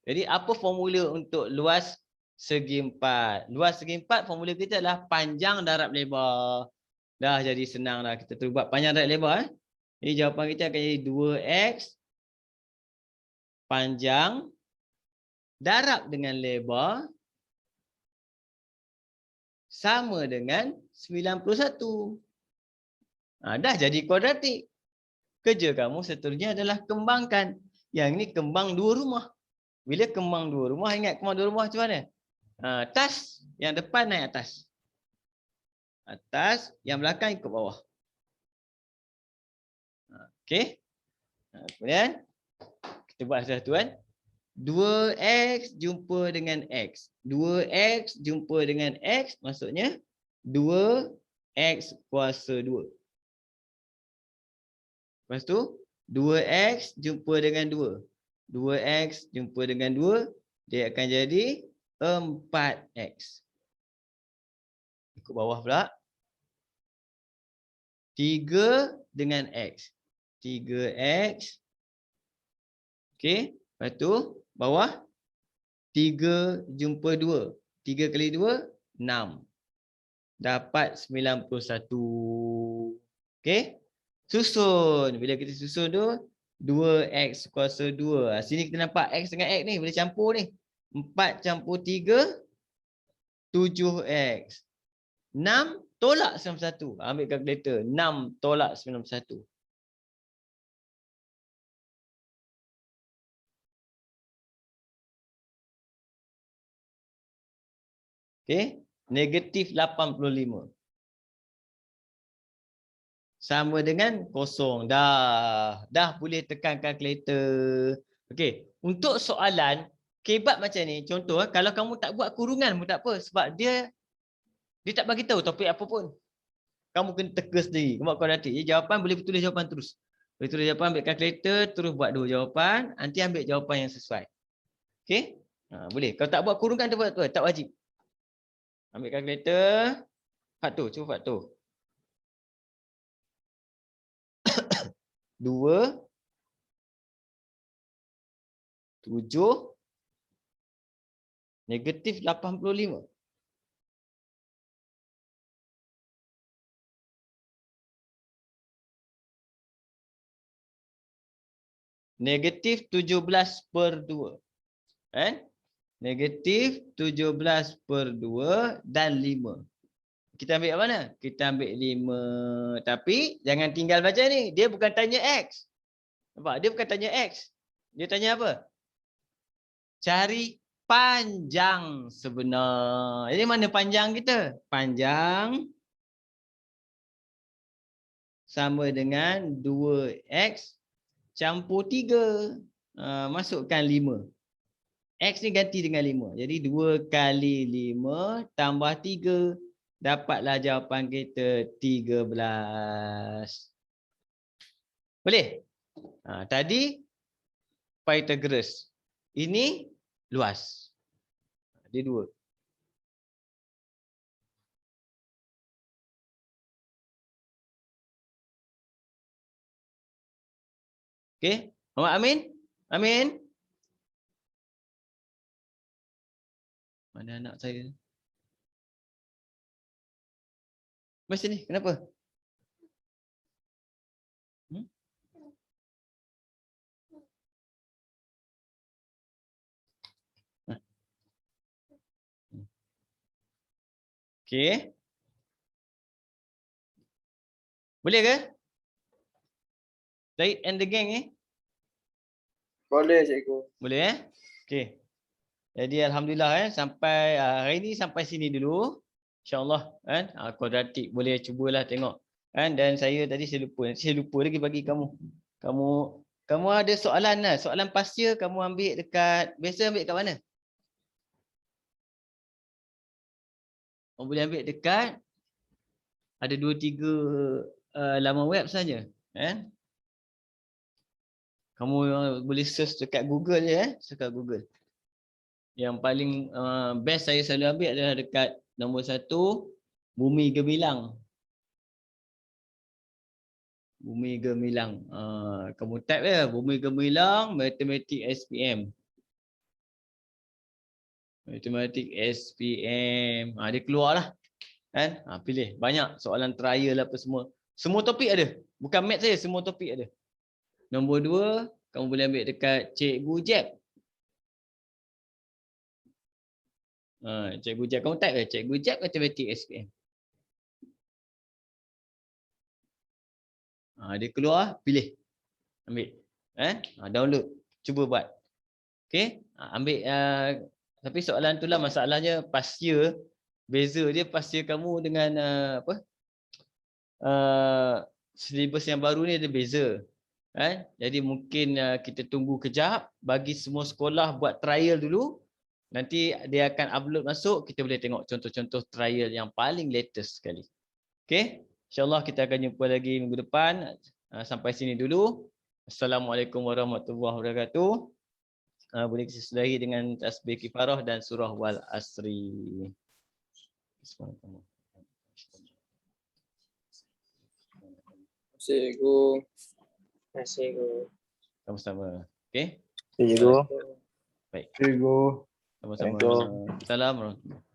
Jadi apa formula untuk luas segi 4? Luas segi 4 formula kita adalah panjang darab lebar. Dah jadi senang dah. Kita terus buat panjang darab lebar. Jadi jawapan kita akan jadi 2x panjang darab dengan lebar sama dengan 91. Dah jadi kuadratik. Kerja kamu seterusnya adalah kembangkan. Yang ni kembang 2 rumah. Bila kembang 2 rumah, ingat kembang 2 rumah macam mana? Atas, yang depan naik atas. Atas, yang belakang ikut bawah. Okey. Kemudian, kita buat satu kan. 2x jumpa dengan x. 2x jumpa dengan x maksudnya 2x kuasa 2. Lepas tu 2x jumpa dengan 2. 2x jumpa dengan 2 dia akan jadi 4x. Ikut bawah pula. 3 dengan x. 3x. Okey, lepas tu bawah 3 jumpa 2. 3 kali 2, 6. Dapat 91. Okey. Susun. Bila kita susun tu, 2x kuasa 2. Sini kita nampak x dengan x ni. Boleh campur ni. 4 campur 3, 7x. 6 tolak 91. Ambil kalkulator. 6 tolak 91. Okey, negatif 85. Sama dengan kosong. Dah boleh tekan kalkulator. Okey, untuk soalan kebat macam ni, contoh kalau kamu tak buat kurungan pun tak apa sebab dia tak bagi tahu topik apa pun. Kamu kena teka sendiri. Kamu buat kuadratik. Jadi jawapan boleh tulis jawapan terus. Boleh tulis jawapan, ambil kalkulator, terus buat 2 jawapan, nanti ambil jawapan yang sesuai. Okey? Boleh. Kalau tak buat kurungan tu buat tak wajib. Ambil kalkulator. Faktor, cuba faktor. 2 7 negatif 85. negatif 17/2. Kan? Negatif 17/2 dan 5. Kita ambil mana? Kita ambil 5. Tapi jangan tinggal baca ni. Dia bukan tanya X. Nampak? Dia bukan tanya X. Dia tanya apa? Cari panjang sebenar. Jadi mana panjang kita? Panjang sama dengan 2X campur 3. Masukkan 5. X ni ganti dengan 5. Jadi 2 kali 5 tambah 3. Dapatlah jawapan kita 13. Boleh? Tadi Pythagoras. Ini luas. Dia 2. Okey? Muhammad Amin? Amin? Mana anak saya? Mas sini, kenapa? Okey. Boleh ke? Zaid and the gang ni? Boleh cikgu. Boleh Okey. Jadi alhamdulillah sampai hari ni sampai sini dulu. InsyaAllah kan. Kuadratik boleh cubalah tengok. Kan, dan saya tadi saya lupa lagi bagi kamu. Kamu ada soalan lah. Soalan pastia kamu ambil dekat, biasa ambil kat mana? Kamu boleh ambil dekat, ada 2-3 laman web saja. Kamu boleh search dekat Google je. Dekat Google. Yang paling best saya selalu ambil adalah dekat nombor 1, Bumi Gemilang. Bumi Gemilang. Kamu type je, Bumi Gemilang, Matematik SPM. Matematik SPM. Dia keluar lah. Kan? Pilih. Banyak soalan trial apa semua. Semua topik ada. Bukan math saja, semua topik ada. Nombor 2, kamu boleh ambil dekat Cikgu Jeb. Cikgu Jeb. Kamu type je, Cikgu Jeb Matematik SPM. Dia keluar, pilih. Ambil. Download. Cuba buat. Okey? Ambil. Tapi soalan tu lah masalahnya pastia. Beza dia pastia kamu dengan silibus yang baru ni ada beza. Jadi mungkin kita tunggu kejap, bagi semua sekolah buat trial dulu. Nanti dia akan upload masuk, kita boleh tengok contoh-contoh trial yang paling latest sekali. Okey? InsyaAllah kita akan jumpa lagi minggu depan. Sampai sini dulu. Assalamualaikum warahmatullahi wabarakatuh. Boleh kita sudahi dengan tasbih kifarah dan surah wal asri. Terima kasih cikgu. Terima kasih cikgu. Sama-sama. Okey? Cikgu. Baik. Cikgu. Sama-sama. Assalamualaikum warahmatullahi wabarakatuh.